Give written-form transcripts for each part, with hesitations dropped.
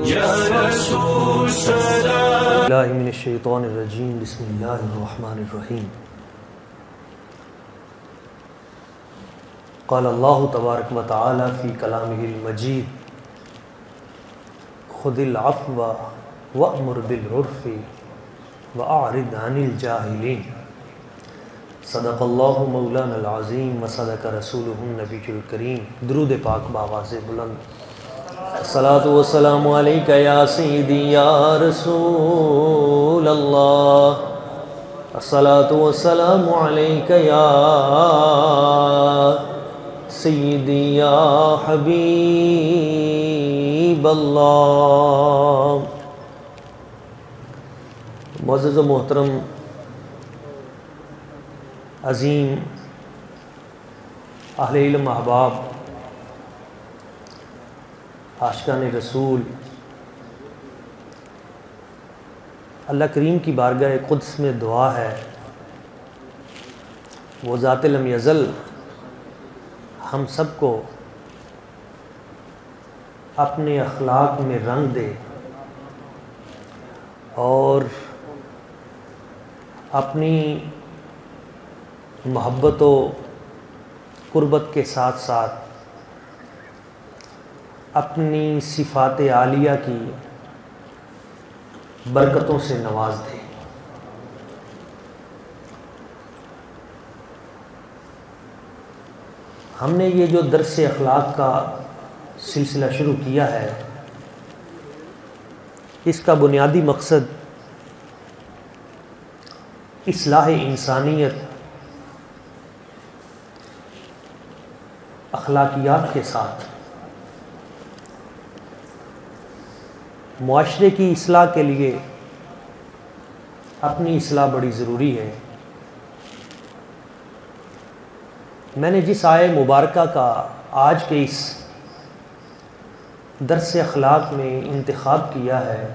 یا رسول سلام اللہ من الشیطان الرجیم بسم اللہ الرحمن الرحیم قال اللہ تبارک و تعالی فی کلامہ المجید خذ العفو وأمر بالعرف وأعرض عن الجاہلین صدق اللہ مولانا العظیم وصدق رسولہ النبی الکریم۔ درود پاک بآواز بلند۔ الصلاۃ والسلام علیک یا سیدی یا رسول اللہ، الصلاۃ والسلام علیک یا سیدی یا حبیب اللہ۔ معزز و محترم عظیم اہل علم احباب، عاشقان رسول، اللہ کریم کی بارگاہ قدس میں دعا ہے وہ ذات لم یزل ہم سب کو اپنے اخلاق میں رنگ دے اور اپنی محبت و قربت کے ساتھ ساتھ اپنی صفات عالیہ کی برکتوں سے نواز دے۔ ہم نے یہ جو درس اخلاق کا سلسلہ شروع کیا ہے، اس کا بنیادی مقصد اصلاح انسانیت اخلاقیات کے ساتھ معاشرے کی اصلاح کے لیے اپنی اصلاح بڑی ضروری ہے۔ میں نے جس آیہ مبارکہ کا آج کے اس درس اخلاق میں انتخاب کیا ہے،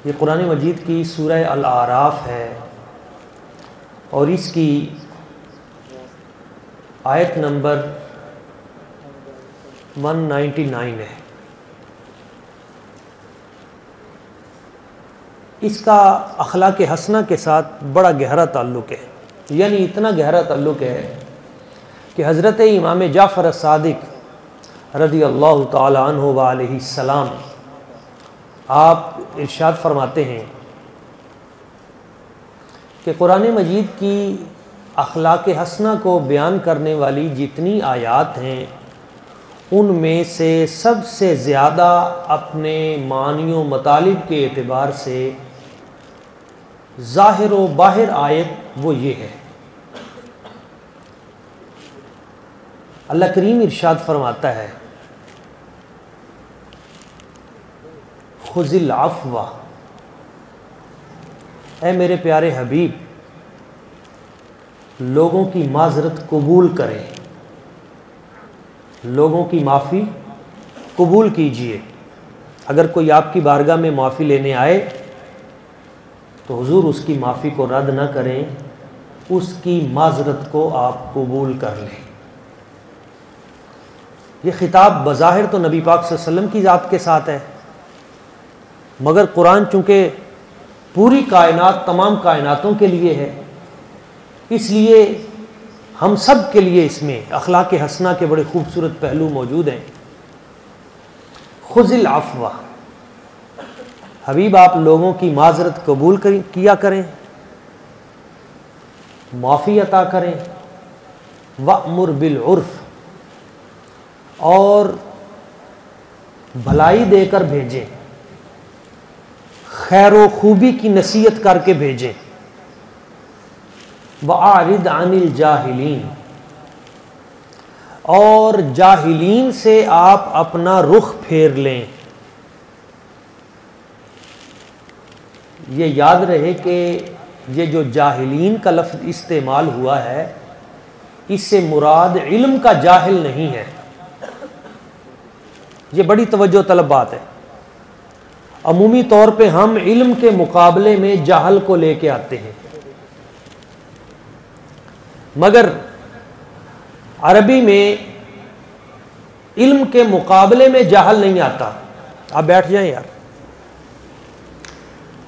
یہ قرآن مجید کی سورہ الاعراف ہے اور اس کی آیت نمبر 199 ہے۔ اس کا اخلاق حسنہ کے ساتھ بڑا گہرا تعلق ہے، یعنی اتنا گہرا تعلق ہے کہ حضرت امام جعفر الصادق رضی اللہ تعالی عنہ وعلیہ السلام آپ ارشاد فرماتے ہیں کہ قرآن مجید کی اخلاق حسنہ کو بیان کرنے والی جتنی آیات ہیں ان میں سے سب سے زیادہ اپنے معنی و مطالب کے اعتبار سے ظاہر و باہر آیت وہ یہ ہے۔ اللہ کریم ارشاد فرماتا ہے خذ العفو، اے میرے پیارے حبیب لوگوں کی معذرت قبول کریں، لوگوں کی معافی قبول کیجئے۔ اگر کوئی آپ کی بارگاہ میں معافی لینے آئے تو حضور اس کی معافی کو رد نہ کریں، اس کی معذرت کو آپ قبول کر لیں۔ یہ خطاب بظاہر تو نبی پاک صلی اللہ علیہ وسلم کی ذات کے ساتھ ہے، مگر قرآن چونکہ پوری کائنات، تمام کائناتوں کے لیے ہے، اس لیے ہم سب کے لیے اس میں اخلاق حسنہ کے بڑے خوبصورت پہلو موجود ہیں۔ خذ العفو، حبیب آپ لوگوں کی معذرت قبول کیا کریں، معافی عطا کریں، وَأْمُرْ بِالْعُرْفِ، اور بھلائی دے کر بھیجیں، خیر و خوبی کی نصیحت کر کے بھیجیں، وَأَعْرِضْ عَنِ الْجَاهِلِينَ، اور جاہلین سے آپ اپنا رخ پھیر لیں۔ یہ یاد رہے کہ یہ جو جاہلین کا لفظ استعمال ہوا ہے، اس سے مراد علم کا جاہل نہیں ہے۔ یہ بڑی توجہ طلب بات ہے۔ عمومی طور پہ ہم علم کے مقابلے میں جہل کو لے کے آتے ہیں، مگر عربی میں علم کے مقابلے میں جہل نہیں آتا، آپ بیٹھ جائیں یار.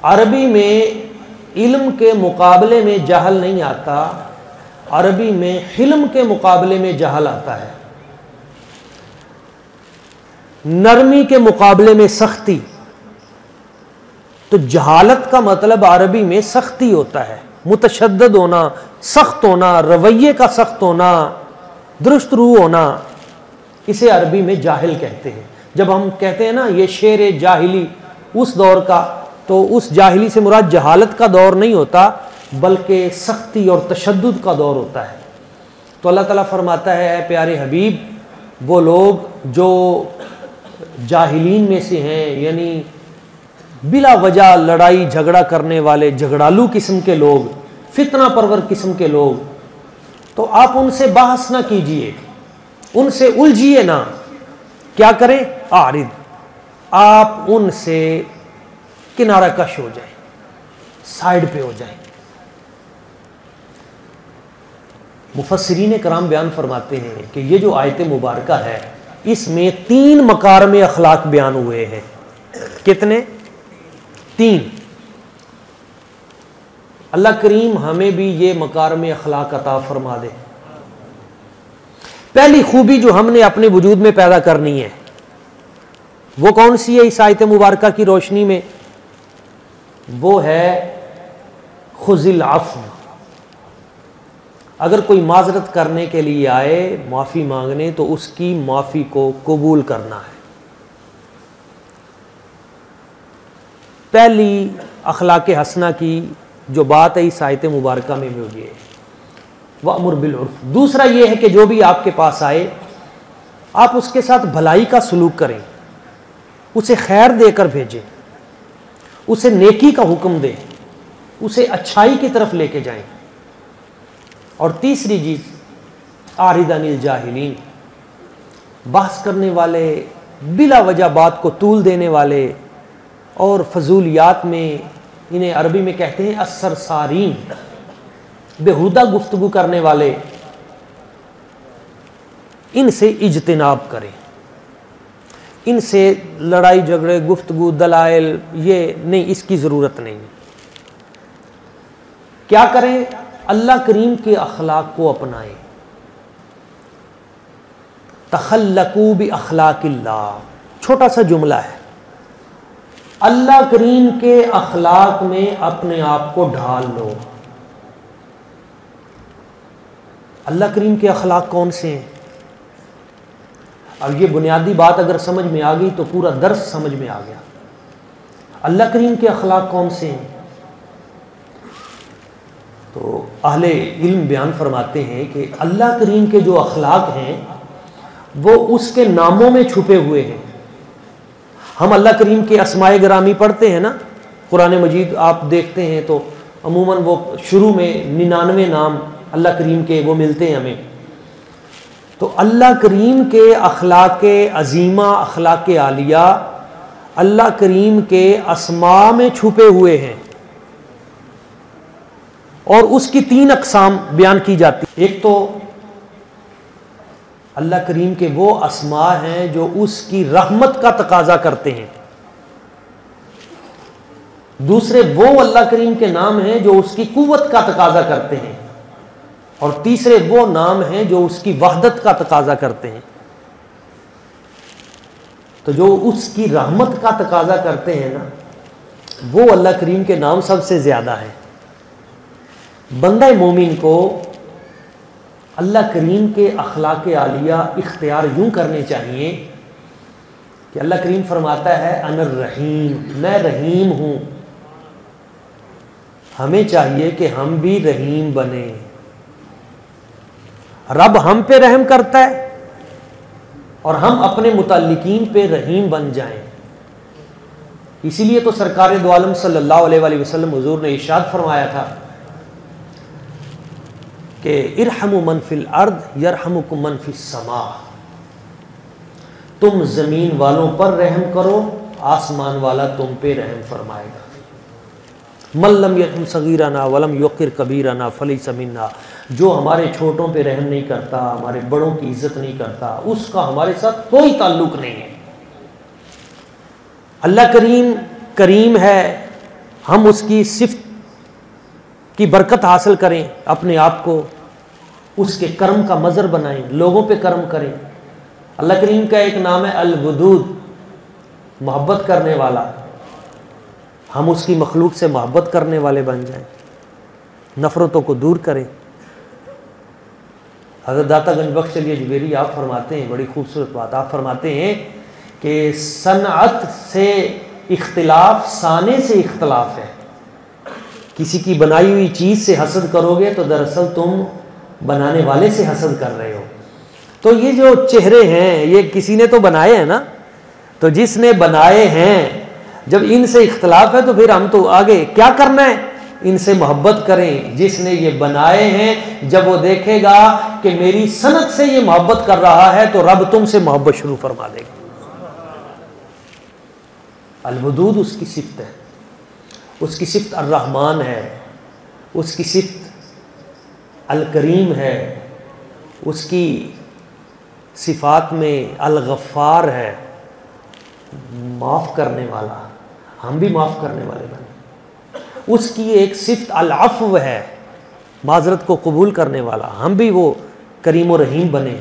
عربی میں علم کے مقابلے میں جہل نہیں آتا، عربی میں حلم کے مقابلے میں جہل آتا ہے. نرمی کے مقابلے میں سختی. تو جہالت کا مطلب عربی میں سختی ہوتا ہے، متشدد ہونا، سخت ہونا، رویے کا سخت ہونا، درست روح ہونا. اسے عربی میں جاہل کہتے ہیں. جب ہم کہتے ہیں نا یہ شعر جاہلی اس دور کا، تو اس جاہلی سے مراد جہالت کا دور نہیں ہوتا بلکہ سختی اور تشدد کا دور ہوتا ہے. تو اللہ تعالیٰ فرماتا ہے اے پیارے حبیب، وہ لوگ جو جاہلین میں سے ہیں، یعنی بلا وجہ لڑائی جھگڑا کرنے والے جھگڑالو قسم کے لوگ، فتنہ پرور قسم کے لوگ، تو آپ ان سے بحث نہ کیجئے، ان سے الجھیے نہ. کیا کریں؟ اعرض، آپ ان سے کنارہ کش ہو جائیں، سائیڈ پہ ہو جائیں. مفسرین کرام بیان فرماتے ہیں کہ یہ جو آیت مبارکہ ہے اس میں 3 مکارم اخلاق بیان ہوئے ہیں. کتنے؟ 3. اللہ کریم ہمیں بھی یہ مکارم اخلاق عطا فرما دے. پہلی خوبی جو ہم نے اپنے وجود میں پیدا کرنی ہے وہ کون سی ہے اس آیت مبارکہ کی روشنی میں؟ وہ ہے خذ العفو. اگر کوئی معذرت کرنے کے لیے آئے، معافی مانگنے، تو اس کی معافی کو قبول کرنا ہے. پہلی اخلاق حسنہ کی جو بات ہے اس آیت مبارکہ میں وہ یہ ہے وَأْمُرْ بِالْعُرْفِ. دوسرا یہ ہے کہ جو بھی آپ کے پاس آئے آپ اس کے ساتھ بھلائی کا سلوک کریں، اسے خیر دے کر بھیجیں، اسے نیکی کا حکم دیں، اسے اچھائی کی طرف لے کے جائیں. اور تیسری چیز اعرض عن الجاہلین، بحث کرنے والے، بلا وجہ بات کو طول دینے والے اور فضولیات میں، انہیں عربی میں کہتے ہیں السرسارین، بےہودہ گفتگو کرنے والے، ان سے اجتناب کریں. ان سے لڑائی جھگڑے، گفتگو، دلائل، یہ نہیں، اس کی ضرورت نہیں. کیا کریں؟ اللہ کریم کے اخلاق کو اپنائیں. تخلقوا باخلاق اللہ، چھوٹا سا جملہ ہے. اللہ کریم کے اخلاق میں اپنے آپ کو ڈھال لو. اللہ کریم کے اخلاق کون سے ہیں؟ اب یہ بنیادی بات اگر سمجھ میں آ گئی تو پورا درس سمجھ میں آ گیا. اللہ کریم کے اخلاق کون سے ہیں؟ تو اہل علم بیان فرماتے ہیں کہ اللہ کریم کے جو اخلاق ہیں وہ اس کے ناموں میں چھپے ہوئے ہیں. ہم اللہ کریم کے اسماء گرامی پڑھتے ہیں نا قرآن مجید، آپ دیکھتے ہیں تو عموماً وہ شروع میں 99 نام اللہ کریم کے وہ ملتے ہیں ہمیں. تو اللہ کریم کے اخلاق عظیمہ، اخلاق عالیہ اللہ کریم کے اسماء میں چھپے ہوئے ہیں. اور اس کی 3 اقسام بیان کی جاتی. ایک تو اللہ کریم کے وہ اسماء ہیں جو اس کی رحمت کا تقاضا کرتے ہیں. دوسرے وہ اللہ کریم کے نام ہیں جو اس کی قوت کا تقاضا کرتے ہیں. اور تیسرے وہ نام ہیں جو اس کی وحدت کا تقاضا کرتے ہیں. تو جو اس کی رحمت کا تقاضا کرتے ہیں نا، وہ اللہ کریم کے نام سب سے زیادہ ہیں. بندہ مومن کو اللہ کریم کے اخلاق عالیہ اختیار یوں کرنے چاہیے کہ اللہ کریم فرماتا ہے انا الرحیم، میں رحیم ہوں. ہمیں چاہیے کہ ہم بھی رحیم بنیں. رب ہم پہ رحم کرتا ہے اور ہم اپنے متعلقین پہ رحیم بن جائیں. اسی لیے تو سرکار دو عالم صلی اللہ علیہ وآلہ وسلم حضور نے ارشاد فرمایا تھا کہ ارحموا من فی الارض یرحمکم من فی السماء. تم زمین والوں پر رحم کرو، آسمان والا تم پہ رحم فرمائے گا. من لم یرحم صغیرنا ولم یوقر کبیرنا فلیس منا. جو ہمارے چھوٹوں پہ رحم نہیں کرتا، ہمارے بڑوں کی عزت نہیں کرتا، اس کا ہمارے ساتھ کوئی تعلق نہیں ہے. اللہ کریم ہے، ہم اس کی صفت کی برکت حاصل کریں، اپنے آپ کو اس کے کرم کا مظہر بنائیں، لوگوں پہ کرم کریں۔ اللہ کریم کا ایک نام ہے الودود، محبت کرنے والا۔ ہم اس کی مخلوق سے محبت کرنے والے بن جائیں، نفرتوں کو دور کریں۔ حضرت داتا گنج بخش علی اجمیری آپ فرماتے ہیں، بڑی خوبصورت بات، آپ فرماتے ہیں کہ صنعت سے اختلاف صانع سے اختلاف ہے۔ کسی کی بنائی ہوئی چیز سے حسد کرو گے تو دراصل تم بنانے والے سے حسد کر رہے ہو۔ تو یہ جو چہرے ہیں یہ کسی نے تو بنائے ہیں نا، تو جس نے بنائے ہیں جب ان سے اختلاف ہے تو پھر ہم تو آگے کیا کرنا ہے؟ ان سے محبت کریں۔ جس نے یہ بنائے ہیں جب وہ دیکھے گا کہ میری صنعت سے یہ محبت کر رہا ہے تو رب تم سے محبت شروع فرما دے گا۔ الودود اس کی صفت ہے، اس کی صفت الرحمن ہے، اس کی صفت الکریم ہے، اس کی صفات میں الغفار ہے، معاف کرنے والا۔ ہم بھی معاف کرنے والے بنے۔ اس کی ایک صفت العفو ہے، معذرت کو قبول کرنے والا، ہم بھی وہ کریم و رحیم بنے۔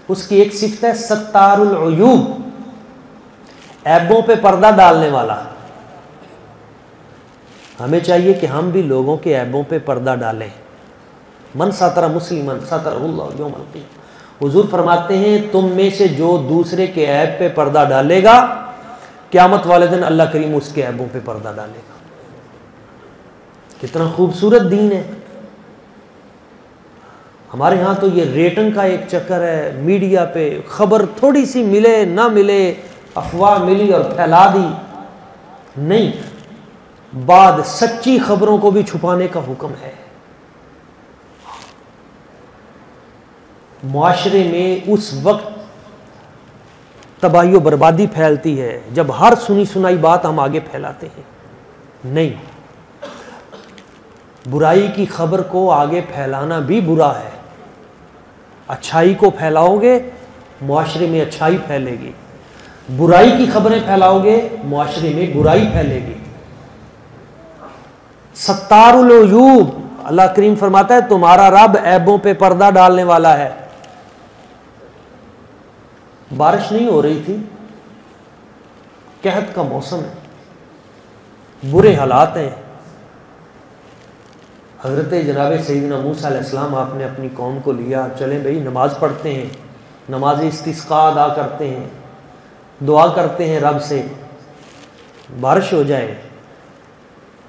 اس کی ایک صفت ہے ستار العیوب، عیبوں پہ پردہ ڈالنے والا۔ ہمیں چاہیے کہ ہم بھی لوگوں کے عیبوں پہ پردہ ڈالیں۔ من ستر مسلمن ستر اللہ یوم القیامہ۔ حضور فرماتے ہیں تم میں سے جو دوسرے کے عیب پہ پردہ ڈالے گا قیامت والے دن اللہ کریم اس کے عیبوں پہ پردہ ڈالے گا۔ کتنا خوبصورت دین ہے۔ ہمارے ہاں تو یہ ریٹنگ کا ایک چکر ہے، میڈیا پہ خبر تھوڑی سی ملے نہ ملے، افواہ ملی اور پھیلا دی۔ نہیں، بعد سچی خبروں کو بھی چھپانے کا حکم ہے۔ معاشرے میں اس وقت تباہی و بربادی پھیلتی ہے جب ہر سنی سنائی بات ہم آگے پھیلاتے ہیں۔ نہیں، برائی کی خبر کو آگے پھیلانا بھی برا ہے۔ اچھائی کو پھیلاؤ گے معاشرے میں اچھائی پھیلے گی، برائی کی خبریں پھیلاؤ گے معاشرے میں برائی پھیلے گی۔ ستار العیوب، اللہ کریم فرماتا ہے تمہارا رب عیبوں پہ پردہ ڈالنے والا ہے۔ بارش نہیں ہو رہی تھی، قحط کا موسم ہے، برے حالات ہیں۔ حضرت جناب سیدنا موسیٰ علیہ السلام آپ نے اپنی قوم کو لیا، چلیں بھئی نماز پڑھتے ہیں، نماز استسقاء ادا کرتے ہیں، دعا کرتے ہیں رب سے بارش ہو جائے۔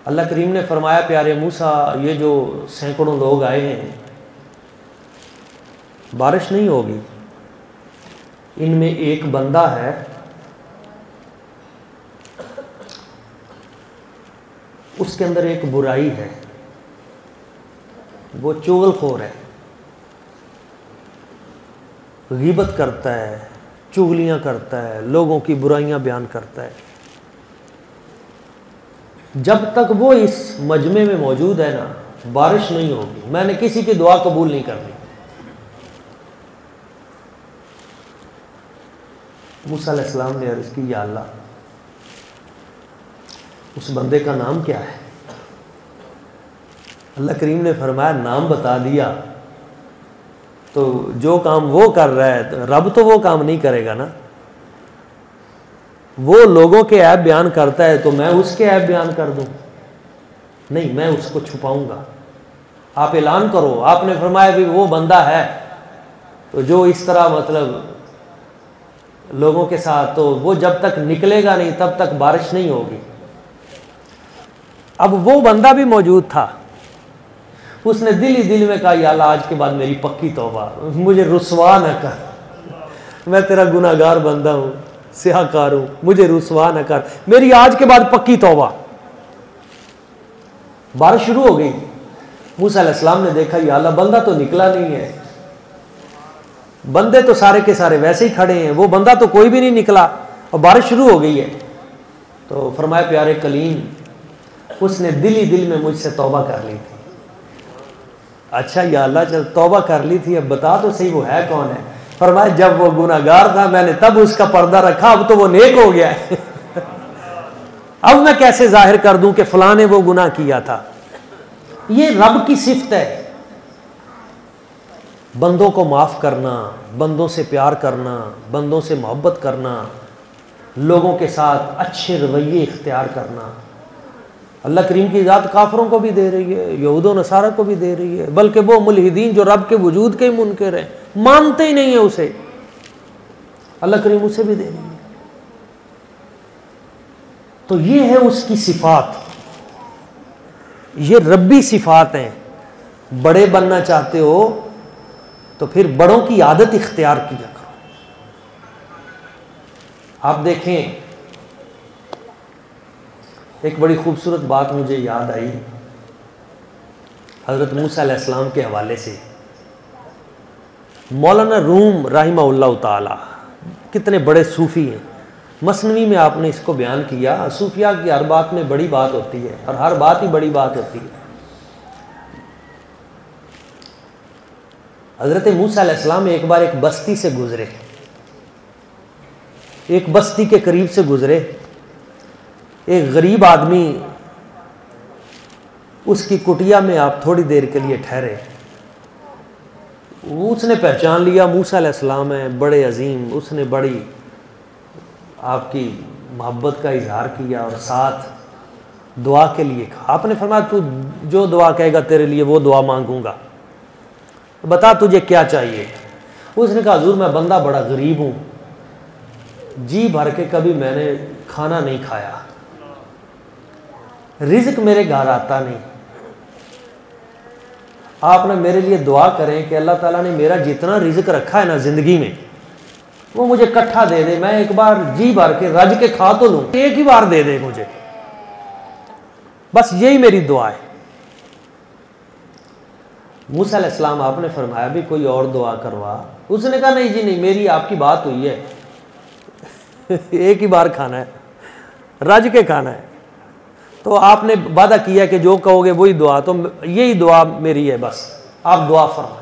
اللہ کریم نے فرمایا پیارے موسیٰ یہ جو سینکڑوں لوگ آئے ہیں بارش نہیں ہوگی، ان میں ایک بندہ ہے اس کے اندر ایک برائی ہے، وہ چغل خور ہے، غیبت کرتا ہے، چغلیاں کرتا ہے، لوگوں کی برائیاں بیان کرتا ہے۔ جب تک وہ اس مجمع میں موجود ہے نا بارش نہیں ہوگی، میں نے کسی کی دعا قبول نہیں کرنی۔ موسیٰ علیہ السلام نے عرض کی یا اللہ اس بندے کا نام کیا ہے؟ اللہ کریم نے فرمایا نام بتا دیا تو جو کام وہ کر رہا ہے رب تو وہ کام نہیں کرے گا نا۔ وہ لوگوں کے عیب بیان کرتا ہے تو میں اس کے عیب بیان کر دوں؟ نہیں، میں اس کو چھپاؤں گا۔ آپ اعلان کرو، آپ نے فرمایا بھی وہ بندہ ہے تو جو اس طرح مطلب لوگوں کے ساتھ، تو وہ جب تک نکلے گا نہیں تب تک بارش نہیں ہوگی۔ اب وہ بندہ بھی موجود تھا، اس نے دل ہی دل میں کہا یا اللہ آج کے بعد میری پکی توبہ، مجھے رسوا نہ کر، میں تیرا گناہ گار بندہ ہوں، سیاہ کار ہوں، مجھے رسوا نہ کر، میری آج کے بعد پکی توبہ۔ بارش شروع ہو گئی۔ موسیٰ علیہ السلام نے دیکھا یا اللہ بندہ تو نکلا نہیں ہے، بندے تو سارے کے سارے ویسے ہی کھڑے ہیں، وہ بندہ تو کوئی بھی نہیں نکلا اور بارش شروع ہو گئی ہے۔ تو فرمایا پیارے کلیم اس نے دل ہی دل میں مجھ سے توبہ کر لی تھی۔ اچھا یا اللہ جب توبہ کر لی تھی اب بتا تو صحیح وہ ہے کون ہے؟ فرمایا جب وہ گناہ گار تھا میں نے تب اس کا پردہ رکھا، اب تو وہ نیک ہو گیا ہے۔ اب میں کیسے ظاہر کر دوں کہ فلاں نے وہ گناہ کیا تھا؟ یہ رب کی صفت ہے، بندوں کو معاف کرنا، بندوں سے پیار کرنا، بندوں سے محبت کرنا، لوگوں کے ساتھ اچھے رویے اختیار کرنا۔ اللہ کریم کی ذات کافروں کو بھی دے رہی ہے، یہود و نصارہ کو بھی دے رہی ہے، بلکہ وہ ملحدین جو رب کے وجود کے ہی منکر ہیں، مانتے ہی نہیں ہیں اسے، اللہ کریم اسے بھی دے رہی ہے۔ تو یہ ہے اس کی صفات، یہ ربی صفات ہیں۔ بڑے بننا چاہتے ہو تو پھر بڑوں کی عادت اختیار کیا کرو۔ آپ دیکھیں، ایک بڑی خوبصورت بات مجھے یاد آئی حضرت موسیٰ علیہ السلام کے حوالے سے۔ مولانا روم رحمہ اللہ تعالی کتنے بڑے صوفی ہیں، مثنوی میں آپ نے اس کو بیان کیا، صوفیاء کی ہر بات میں بڑی بات ہوتی ہے اور ہر بات ہی بڑی بات ہوتی ہے۔ حضرت موسیٰ علیہ السلام ایک بار ایک بستی سے گزرے، ایک بستی کے قریب سے گزرے، ایک غریب آدمی اس کی کٹیا میں آپ تھوڑی دیر کے لیے ٹھہرے، اس نے پہچان لیا موسیٰ علیہ السلام ہے، بڑے عظیم، اس نے بڑی آپ کی محبت کا اظہار کیا اور ساتھ دعا کے لیے کہا۔ آپ نے فرمایا تو جو دعا کہے گا تیرے لیے وہ دعا مانگوں گا، بتا تجھے کیا چاہیے؟ اس نے کہا حضور میں بندہ بڑا غریب ہوں، جی بھر کے کبھی میں نے کھانا نہیں کھایا، رزق میرے گھر آتا نہیں، آپ نے میرے لیے دعا کریں کہ اللہ تعالیٰ نے میرا جتنا رزق رکھا ہے نا زندگی میں وہ مجھے کٹھا دے دے، میں ایک بار جی بھر کے رج کے کھا تو لوں، ایک ہی بار دے دے مجھے، بس یہی میری دعا ہے۔ موسیٰ علیہ السلام آپ نے فرمایا بھی کوئی اور دعا کروا؟ اس نے کہا نہیں جی نہیں، میری آپ کی بات ہوئی ہے ایک ہی بار کھانا ہے، رج کے کھانا ہے، تو آپ نے وعدہ کیا کہ جو کہو گے وہی دعا، تو یہی دعا میری ہے، بس آپ دعا فرمائیں۔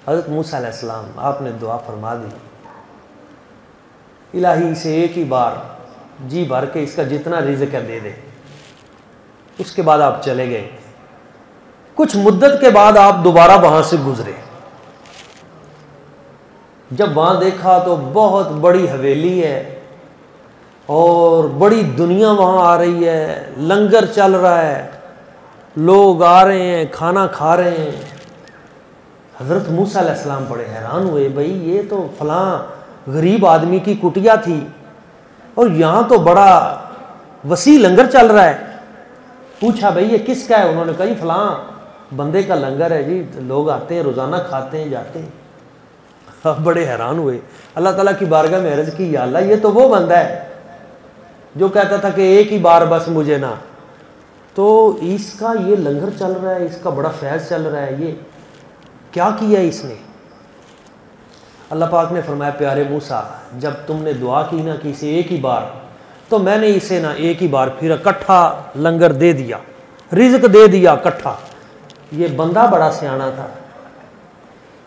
حضرت موسیٰ علیہ السلام آپ نے دعا فرما دی، الہی سے ایک ہی بار جی بھر کے اس کا جتنا رزق ہے دے دے۔ اس کے بعد آپ چلے گئے، کچھ مدت کے بعد آپ دوبارہ وہاں سے گزرے، جب وہاں دیکھا تو بہت بڑی حویلی ہے اور بڑی دنیا وہاں آ رہی ہے، لنگر چل رہا ہے، لوگ آ رہے ہیں، کھانا کھا رہے ہیں۔ حضرت موسیٰ علیہ السلام بڑے حیران ہوئے، بھائی یہ تو فلاں غریب آدمی کی کٹیا تھی اور یہاں تو بڑا وسیع لنگر چل رہا ہے۔ پوچھا بھائی یہ کس کا ہے؟ انہوں نے کہا جی فلاں بندے کا لنگر ہے جی، لوگ آتے ہیں روزانہ کھاتے ہیں جاتے ہیں۔ آپ بڑے حیران ہوئے، اللہ تعالیٰ کی بارگاہ میں عرض کی یا اللہ یہ تو وہ بندہ ہے جو کہتا تھا کہ ایک ہی بار بس مجھے نہ، تو اس کا یہ لنگر چل رہا ہے، اس کا بڑا فیض چل رہا ہے، یہ کیا کیا اس نے؟ اللہ پاک نے فرمایا پیارے موسیٰ جب تم نے دعا کی نا کہ اسے ایک ہی بار، تو میں نے اسے نا ایک ہی بار پھر اکٹھا لنگر دے دیا، رزق دے دیا اکٹھا۔ یہ بندہ بڑا سیانا تھا،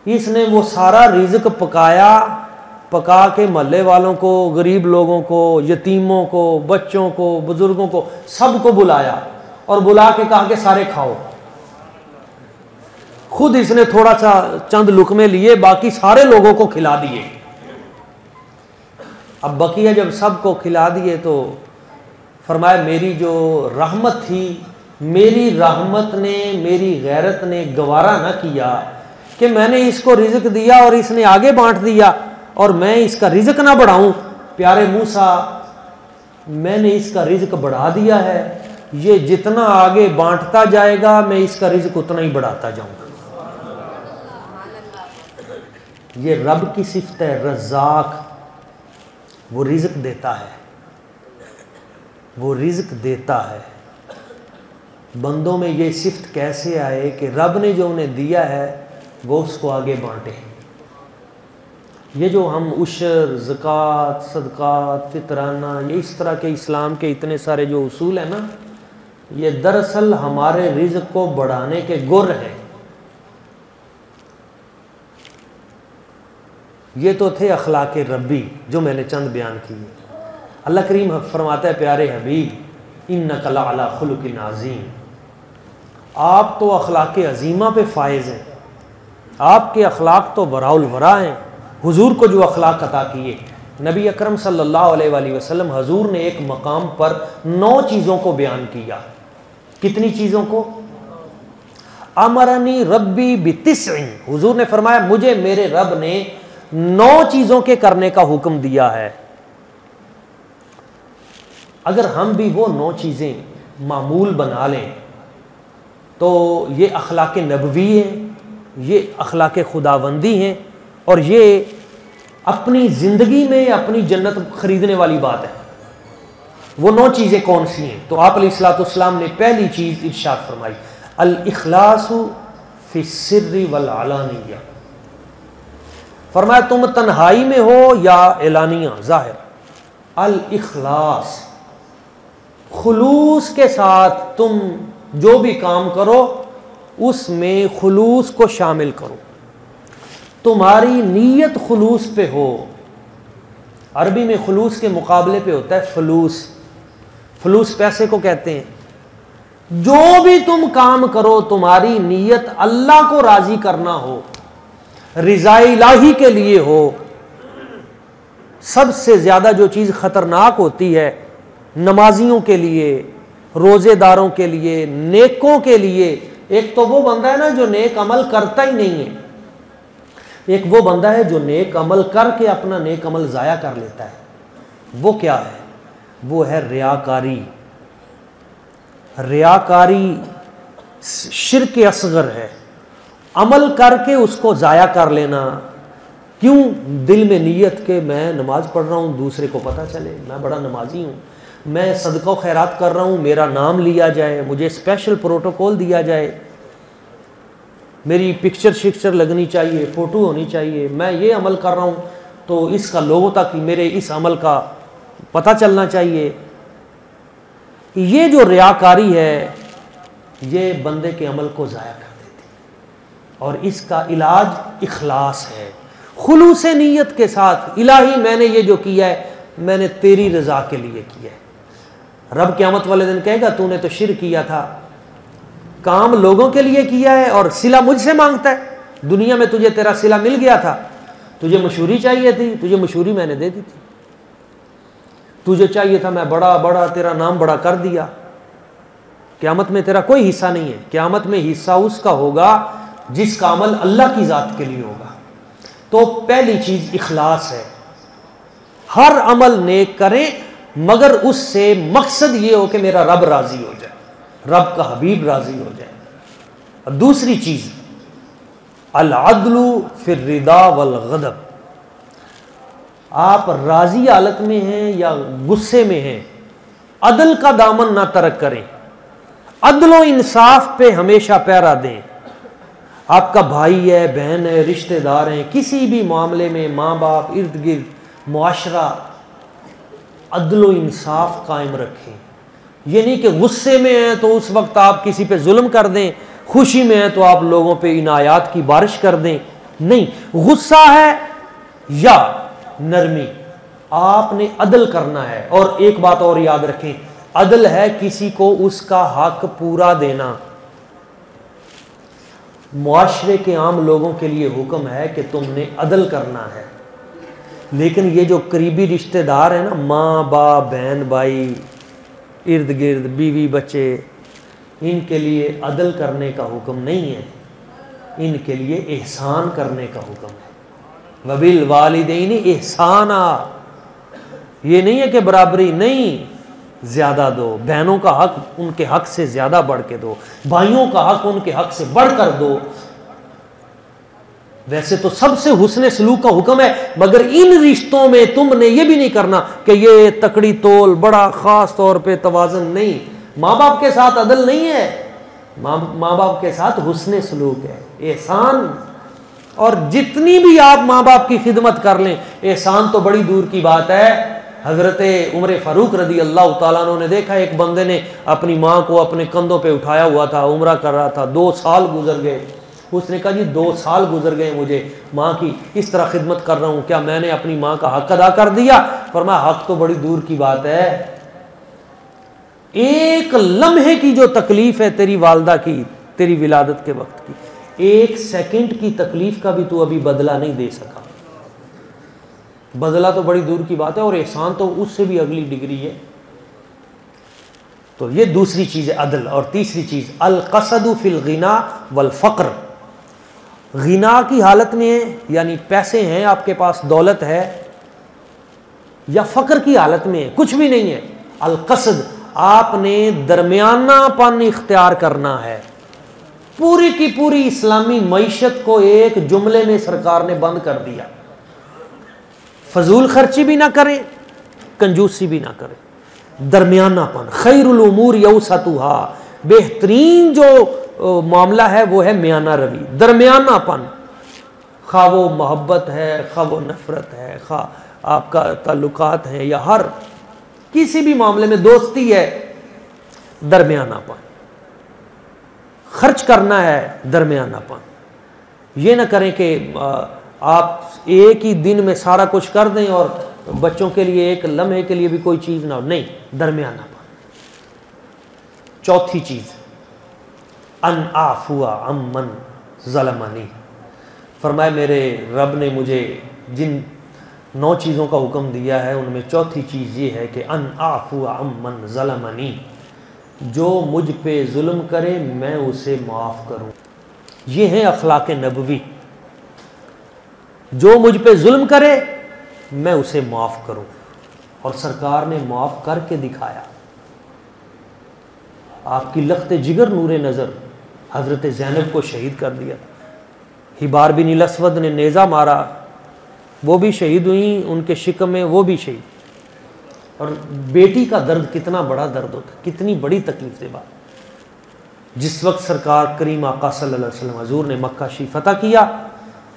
اس نے وہ سارا رزق پکا کے محلے والوں کو، غریب لوگوں کو، یتیموں کو، بچوں کو، بزرگوں کو، سب کو بلایا اور بلا کے کہا کہ سارے کھاؤ۔ خود اس نے تھوڑا سا چند لقمے لیے، باقی سارے لوگوں کو کھلا دیے۔ اب بقیہ جب سب کو کھلا دیے تو فرمایا میری جو رحمت تھی، میری رحمت نے، میری غیرت نے گوارا نہ کیا کہ میں نے اس کو رزق دیا اور اس نے آگے بانٹ دیا اور میں اس کا رزق نہ بڑھاؤں۔ پیارے موسیٰ میں نے اس کا رزق بڑھا دیا ہے، یہ جتنا آگے بانٹتا جائے گا میں اس کا رزق اتنا ہی بڑھاتا جاؤں گا۔ یہ رب کی صفت ہے، رزاق، وہ رزق دیتا ہے، وہ رزق دیتا ہے۔ بندوں میں یہ صفت کیسے آئے کہ رب نے جو انہیں دیا ہے وہ اس کو آگے بانٹے۔ یہ جو ہم عشر، زکوٰۃ، صدقات، فطرانہ، یہ اس طرح کے اسلام کے اتنے سارے جو اصول ہیں نا، یہ دراصل ہمارے رزق کو بڑھانے کے گر ہیں۔ یہ تو تھے اخلاق ربی جو میں نے چند بیان کیے۔ اللہ کریم فرماتا ہے پیارے حبیب انک لعلی خلق عظیم، آپ تو اخلاق عظیمہ پہ فائز ہیں، آپ کے اخلاق تو براء الورا ہیں۔ حضور کو جو اخلاق عطا کیے، نبی اکرم صلی اللہ علیہ وآلہ وسلم حضور نے ایک مقام پر 9 چیزوں کو بیان کیا۔ کتنی چیزوں کو؟ امرنی ربی بتسع، حضور نے فرمایا مجھے میرے رب نے 9 چیزوں کے کرنے کا حکم دیا ہے۔ اگر ہم بھی وہ 9 چیزیں معمول بنا لیں تو یہ اخلاق نبوی ہیں، یہ اخلاق خداوندی ہیں، اور یہ اپنی زندگی میں اپنی جنت خریدنے والی بات ہے۔ وہ 9 چیزیں کون سی ہیں؟ تو آپ علیہ الصلوۃ والسلام نے پہلی چیز ارشاد فرمائی الاخلاص فی السر والعلانیہ، فرمایا تم تنہائی میں ہو یا اعلانیہ ظاہر، الاخلاص، خلوص کے ساتھ تم جو بھی کام کرو اس میں خلوص کو شامل کرو، تمہاری نیت خلوص پہ ہو۔ عربی میں خلوص کے مقابلے پہ ہوتا ہے فلوس، فلوس پیسے کو کہتے ہیں۔ جو بھی تم کام کرو تمہاری نیت اللہ کو راضی کرنا ہو، رضا الہی کے لیے ہو۔ سب سے زیادہ جو چیز خطرناک ہوتی ہے نمازیوں کے لیے، روزے داروں کے لیے، نیکوں کے لیے، ایک تو وہ بندہ ہے نا جو نیک عمل کرتا ہی نہیں ہے، ایک وہ بندہ ہے جو نیک عمل کر کے اپنا نیک عمل ضائع کر لیتا ہے۔ وہ کیا ہے؟ وہ ہے ریاکاری۔ ریاکاری شرک اصغر ہے، عمل کر کے اس کو ضائع کر لینا۔ کیوں؟ دل میں نیت کہ میں نماز پڑھ رہا ہوں، دوسرے کو پتہ چلے میں بڑا نمازی ہوں، میں صدقہ و خیرات کر رہا ہوں، میرا نام لیا جائے، مجھے اسپیشل پروٹوکول دیا جائے، میری پکچر شکچر لگنی چاہیے، فوٹو ہونی چاہیے، میں یہ عمل کر رہا ہوں تو اس کا لوگوں تک میرے اس عمل کا پتہ چلنا چاہیے۔ یہ جو ریاکاری ہے یہ بندے کے عمل کو ضائع کر دیتی ہے، اور اس کا علاج اخلاص ہے، خلوص نیت کے ساتھ، الہی میں نے یہ جو کیا ہے میں نے تیری رضا کے لیے کیا ہے۔ رب قیامت والے دن کہے گا تو نے تو شرک کیا تھا، کام لوگوں کے لیے کیا ہے اور صلہ مجھ سے مانگتا ہے۔ دنیا میں تجھے تیرا صلہ مل گیا تھا، تجھے مشہوری چاہیے تھی، تجھے مشہوری میں نے دے دی تھی، تجھے چاہیے تھا میں بڑا تیرا نام بڑا کر دیا۔ قیامت میں تیرا کوئی حصہ نہیں ہے، قیامت میں حصہ اس کا ہوگا جس کا عمل اللہ کی ذات کے لیے ہوگا۔ تو پہلی چیز اخلاص ہے، ہر عمل نیک کریں مگر اس سے مقصد یہ ہو کہ میرا رب راضی ہو جائے، رب کا حبیب راضی ہو جائے۔ اور دوسری چیز العدل فی الرضا والغضب، آپ راضی حالت میں ہیں یا غصے میں ہیں، عدل کا دامن نہ ترک کریں، عدل و انصاف پہ ہمیشہ پیرا دیں۔ آپ کا بھائی ہے، بہن ہے، رشتہ دار ہیں، کسی بھی معاملے میں ماں باپ، ارد گرد، معاشرہ، عدل و انصاف قائم رکھیں۔ یہ نہیں کہ غصے میں ہیں تو اس وقت آپ کسی پہ ظلم کر دیں، خوشی میں ہیں تو آپ لوگوں پہ عنایات کی بارش کر دیں، نہیں، غصہ ہے یا نرمی، آپ نے عدل کرنا ہے۔ اور ایک بات اور یاد رکھیں، عدل ہے کسی کو اس کا حق پورا دینا۔ معاشرے کے عام لوگوں کے لیے حکم ہے کہ تم نے عدل کرنا ہے، لیکن یہ جو قریبی رشتہ دار ہیں نا، ماں باپ، بہن بھائی، ارد گرد، بیوی بچے، ان کے لیے عدل کرنے کا حکم نہیں ہے، ان کے لیے احسان کرنے کا حکم ہے۔ وَبِالْوَالِدَيْنِ احسانًا، یہ نہیں ہے کہ برابری نہیں، زیادہ دو، بہنوں کا حق ان کے حق سے زیادہ بڑھ کے دو، بھائیوں کا حق ان کے حق سے بڑھ کر دو۔ ویسے تو سب سے حسن سلوک کا حکم ہے، مگر ان رشتوں میں تم نے یہ بھی نہیں کرنا کہ یہ تکڑی تول، بڑا خاص طور پہ توازن نہیں۔ ماں باپ کے ساتھ عدل نہیں ہے، ماں باپ کے ساتھ حسن سلوک ہے، احسان۔ اور جتنی بھی آپ ماں باپ کی خدمت کر لیں، احسان تو بڑی دور کی بات ہے۔ حضرت عمر فاروق رضی اللہ تعالیٰ عنہ نے دیکھا ایک بندے نے اپنی ماں کو اپنے کندھوں پہ اٹھایا ہوا تھا، عمرہ کر رہا تھا، 2 سال گزر گئے۔ اس نے کہا جی 2 سال گزر گئے، مجھے ماں کی اس طرح خدمت کر رہا ہوں، کیا میں نے اپنی ماں کا حق ادا کر دیا؟ فرمایا حق تو بڑی دور کی بات ہے، ایک لمحے کی جو تکلیف ہے تیری والدہ کی تیری ولادت کے وقت کی، 1 سیکنڈ کی تکلیف کا بھی تو ابھی بدلہ نہیں دے سکا، بدلہ تو بڑی دور کی بات ہے، اور احسان تو اس سے بھی اگلی ڈگری ہے۔ تو یہ دوسری چیز ہے عدل۔ اور تیسری چیز القصد فی الغنا والفقر، غنا کی حالت میں یعنی پیسے ہیں آپ کے پاس، دولت ہے، یا فقر کی حالت میں کچھ بھی نہیں ہے، القصد آپ نے درمیانہ پن اختیار کرنا ہے۔ پوری کی پوری اسلامی معیشت کو ایک جملے میں سرکار نے بند کر دیا، فضول خرچی بھی نہ کریں، کنجوسی بھی نہ کریں، درمیانہ پن۔ خیر الامور یوسطھا، بہترین جو معاملہ ہے وہ ہے میانہ روی، درمیانہ پن، خواہ وہ محبت ہے، خواہ وہ نفرت ہے، خواہ آپ کا تعلقات ہیں، یا ہر کسی بھی معاملے میں دوستی ہے، درمیانہ پن۔ خرچ کرنا ہے، درمیانہ پن۔ یہ نہ کریں کہ آپ ایک ہی دن میں سارا کچھ کر دیں اور بچوں کے لیے ایک لمحے کے لیے بھی کوئی چیز نہ ہو، نہیں، درمیانہ پن۔ چوتھی چیز ان اعفو عمن ظلمنی، فرمائے میرے رب نے مجھے جن 9 چیزوں کا حکم دیا ہے ان میں چوتھی چیز یہ ہے کہ ان اعفو عمن ظلمنی، جو مجھ پہ ظلم کرے میں اسے معاف کروں۔ یہ ہے اخلاق نبوی، جو مجھ پہ ظلم کرے میں اسے معاف کروں، اور سرکار نے معاف کر کے دکھایا۔ آپ کی لخت جگر نور نظر حضرت زینب کو شہید کر دیا، حبار بن الاسود نے نیزہ مارا، وہ بھی شہید ہوئیں، ان کے شکم میں وہ بھی شہید۔ اور بیٹی کا درد کتنا بڑا درد ہوتا ہے، کتنی بڑی تکلیف دہ بات۔ جس وقت سرکار کریم آقا صلی اللہ علیہ وسلم حضور نے مکہ شریف فتح کیا،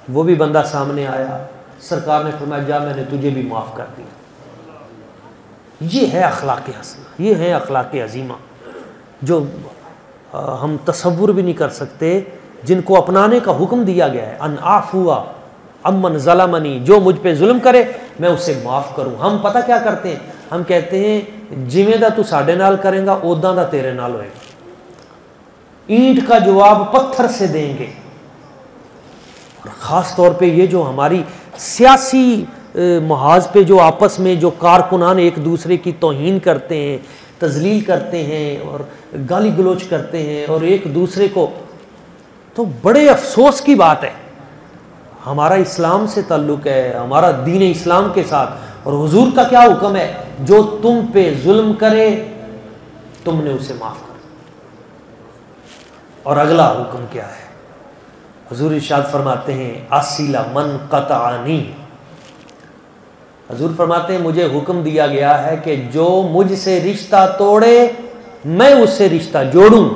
وہ بھی بندہ سامنے آیا، سرکار نے فرمایا جا میں نے تجھے بھی معاف کر دیا۔ یہ ہے اخلاق حسنہ، یہ ہے اخلاق عظیمہ جو ہم تصور بھی نہیں کر سکتے، جن کو اپنانے کا حکم دیا گیا ہے۔ ان اعفو عمن ظلمنی، جو مجھ پہ ظلم کرے میں اسے معاف کروں۔ ہم پتہ کیا کرتے ہیں، ہم کہتے ہیں جویں دا تو ساڈے نال کریں گا اوਦਾਂ دا تیرے نال ہوئے گا، اینٹ کا جواب پتھر سے دیں گے۔ اور خاص طور پہ یہ جو ہماری سیاسی محاذ پہ جو آپس میں جو کارکنان ایک دوسرے کی توہین کرتے ہیں، تذلیل کرتے ہیں اور گالی گلوچ کرتے ہیں اور ایک دوسرے کو، تو بڑے افسوس کی بات ہے۔ ہمارا اسلام سے تعلق ہے، ہمارا دین اسلام کے ساتھ، اور حضور کا کیا حکم ہے، جو تم پہ ظلم کرے تم نے اسے معاف کر۔ اور اگلا حکم کیا ہے، حضور ارشاد فرماتے ہیں اصل من قطعنی، حضور فرماتے ہیں مجھے حکم دیا گیا ہے کہ جو مجھ سے رشتہ توڑے میں اس سے رشتہ جوڑوں۔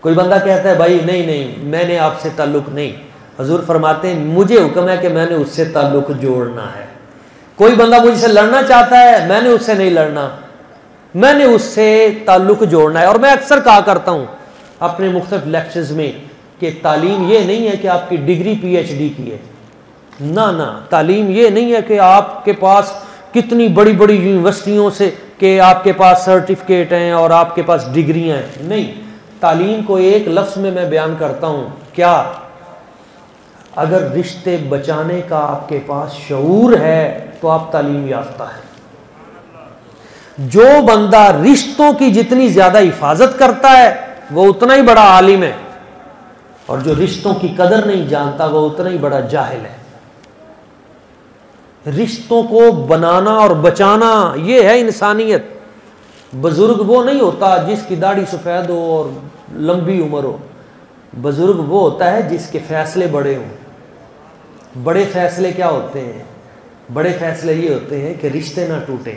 کوئی بندہ کہتا ہے بھائی نہیں میں نے آپ سے تعلق نہیں، حضور فرماتے ہیں مجھے حکم ہے کہ میں نے اس سے تعلق جوڑنا ہے۔ کوئی بندہ مجھ سے لڑنا چاہتا ہے، میں نے اس سے نہیں لڑنا، میں نے اس سے تعلق جوڑنا ہے۔ اور میں اکثر کہا کرتا ہوں اپنے مختلف لیکچرز میں کہ تعلیم یہ نہیں ہے کہ آپ کی ڈگری پی ایچ ڈی کی ہے، نہ، تعلیم یہ نہیں ہے کہ آپ کے پاس کتنی بڑی بڑی یونیورسٹیوں سے کہ آپ کے پاس سرٹیفکیٹ ہیں اور آپ کے پاس ڈگریاں ہیں، نہیں۔ تعلیم کو ایک لفظ میں بیان کرتا ہوں، کیا؟ اگر رشتے بچانے کا آپ کے پاس شعور ہے تو آپ تعلیم یافتہ ہیں۔ جو بندہ رشتوں کی جتنی زیادہ حفاظت کرتا ہے وہ اتنا ہی بڑا عالم ہے، اور جو رشتوں کی قدر نہیں جانتا وہ اتنا ہی بڑا جاہل ہے۔ رشتوں کو بنانا اور بچانا یہ ہے انسانیت۔ بزرگ وہ نہیں ہوتا جس کی داڑھی سفید ہو اور لمبی عمر ہو، بزرگ وہ ہوتا ہے جس کے فیصلے بڑے ہوں۔ بڑے فیصلے کیا ہوتے ہیں؟ بڑے فیصلے یہ ہوتے ہیں کہ رشتے نہ ٹوٹیں،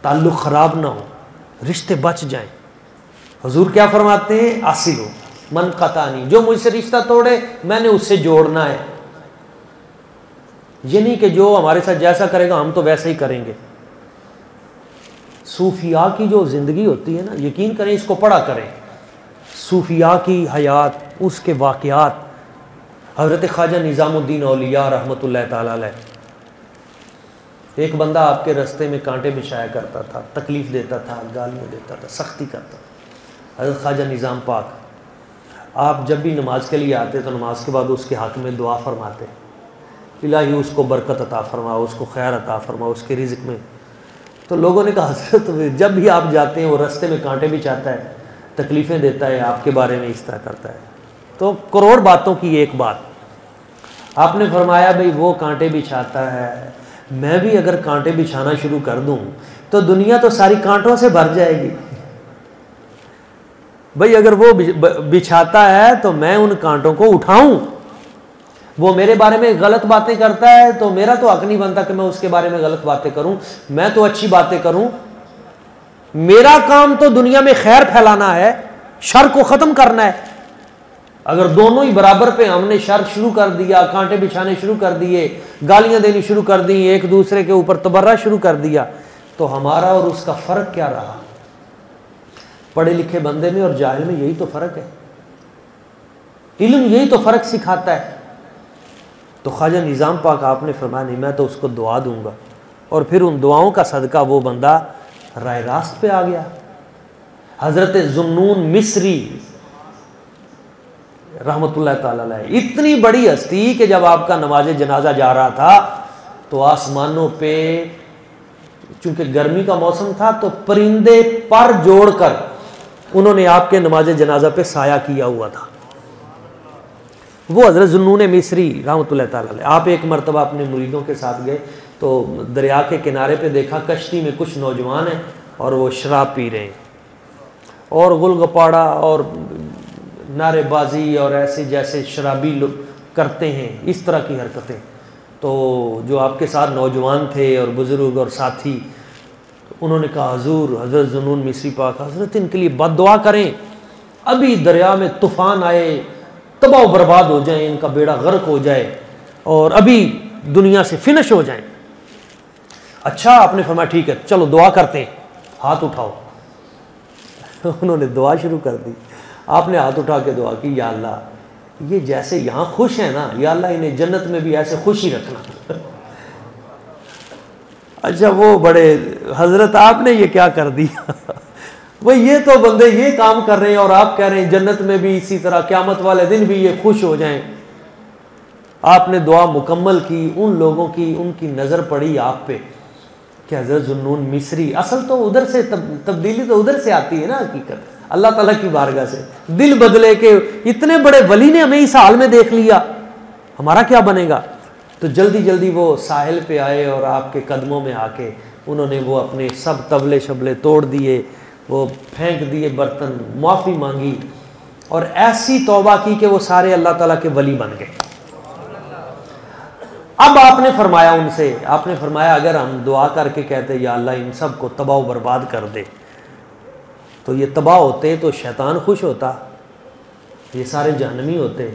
تعلق خراب نہ ہو، رشتے بچ جائیں۔ حضور کیا فرماتے ہیں؟ اصل ہو من قطعنی، جو مجھ سے رشتہ توڑے میں نے اس سے جوڑنا ہے۔ یہ نہیں کہ جو ہمارے ساتھ جیسا کرے گا ہم تو ویسا ہی کریں گے۔ صوفیاء کی جو زندگی ہوتی ہے نا، یقین کریں، اس کو پڑھا کریں، صوفیاء کی حیات، اس کے واقعات۔ حضرت خواجہ نظام الدین اولیاء رحمۃ اللہ تعالی علیہ ایک بندہ آپ کے راستے میں کانٹے بچھایا کرتا تھا، تکلیف دیتا تھا، گالیاں دیتا تھا، سختی کرتا تھا۔ حضرت خواجہ نظام پاک آپ جب بھی نماز کے لیے آتے تو نماز کے بعد اس کے حق میں دعا فرماتے، الہی اس کو برکت عطا فرما، اس کو خیر عطا فرما، اس کے رزق میں۔ تو لوگوں نے کہا حضرت جب بھی آپ جاتے ہیں وہ راستے میں کانٹے بچھاتا ہے، تکلیفیں دیتا ہے، آپ کے بارے میں اس طرح کرتا ہے۔ تو کروڑ باتوں کی ایک بات آپ نے فرمایا بھئی وہ کانٹے بچھاتا ہے، میں بھی اگر کانٹے بچھانا شروع کر دوں تو دنیا تو ساری کانٹوں سے بھر جائے گی۔ بھئی اگر وہ بچھاتا ہے تو میں ان کانٹوں کو اٹھاؤں، وہ میرے بارے میں غلط باتیں کرتا ہے تو میرا تو حق نہیں بنتا کہ میں اس کے بارے میں غلط باتیں کروں، میں تو اچھی باتیں کروں۔ میرا کام تو دنیا میں خیر پھیلانا ہے، شر کو ختم کرنا ہے۔ اگر دونوں ہی برابر پہ ہم نے شر شروع کر دیا، کانٹے بچھانے شروع کر دیے، گالیاں دینی شروع کر دی، ایک دوسرے کے اوپر تبرہ شروع کر دیا، تو ہمارا اور اس کا فرق کیا رہا؟ پڑھے لکھے بندے میں اور جاہل میں یہی تو فرق ہے، علم یہی تو فرق سکھاتا ہے۔ تو خواجہ نظام پاک آپ نے فرمایا نہیں، میں تو اس کو دعا دوں گا، اور پھر ان دعاؤں کا صدقہ وہ بندہ راہ راست پہ آ گیا۔ حضرت ذوالنون مصری رحمۃ اللہ تعالی علیہ، اتنی بڑی ہستی کہ جب آپ کا نماز جنازہ جا رہا تھا تو آسمانوں پہ چونکہ گرمی کا موسم تھا تو پرندے پر جوڑ کر انہوں نے آپ کے نماز جنازہ پہ سایہ کیا ہوا تھا۔ وہ حضرت ذوالنون مصری رحمۃ اللہ تعالی علیہ، آپ ایک مرتبہ اپنے مریدوں کے ساتھ گئے تو دریا کے کنارے پہ دیکھا کشتی میں کچھ نوجوان ہیں اور وہ شراب پی رہے ہیں اور گل گپاڑا اور نعرے بازی اور ایسے جیسے شرابی لوگ کرتے ہیں، اس طرح کی حرکتیں۔ تو جو آپ کے ساتھ نوجوان تھے اور بزرگ اور ساتھی، انہوں نے کہا حضور، حضرت ذوالنون مصری پاک حضرت ان کے لیے بد دعا کریں، ابھی دریا میں طوفان آئے، تباہ و برباد ہو جائیں، ان کا بیڑا غرق ہو جائے اور ابھی دنیا سے فنش ہو جائیں۔ اچھا، آپ نے فرمایا ٹھیک ہے چلو دعا کرتے ہیں، ہاتھ اٹھاؤ۔ انہوں نے دعا شروع کر دی۔ آپ نے ہاتھ اٹھا کے دعا کی، یا اللہ یہ جیسے یہاں خوش ہیں نا، یا اللہ انہیں جنت میں بھی ایسے خوش ہی رکھنا۔ اچھا وہ بڑے حضرت آپ نے یہ کیا کر دیا؟ وہ یہ تو بندے یہ کام کر رہے ہیں اور آپ کہہ رہے ہیں جنت میں بھی اسی طرح قیامت والے دن بھی یہ خوش ہو جائیں۔ آپ نے دعا مکمل کی، ان لوگوں کی ان کی نظر پڑی آپ پہ کہ حضرت ذوالنون مصری، اصل تو ادھر سے تبدیلی تو ادھر سے آتی ہے نا، حقیقت اللہ تعالیٰ کی بارگاہ سے دل بدلے کہ اتنے بڑے ولی نے ہمیں اس حال میں دیکھ لیا، ہمارا کیا بنے گا؟ تو جلدی جلدی وہ ساحل پہ آئے اور آپ کے قدموں میں آ کے انہوں نے وہ اپنے سب طبلے شبلے توڑ دیے، وہ پھینک دیے برتن، معافی مانگی اور ایسی توبہ کی کہ وہ سارے اللہ تعالیٰ کے ولی بن گئے۔ اب آپ نے فرمایا ان سے، آپ نے فرمایا اگر ہم دعا کر کے کہتے یا اللہ ان سب کو تباہ و برباد کر دے تو یہ تباہ ہوتے تو شیطان خوش ہوتا، یہ سارے جہنمی ہوتے،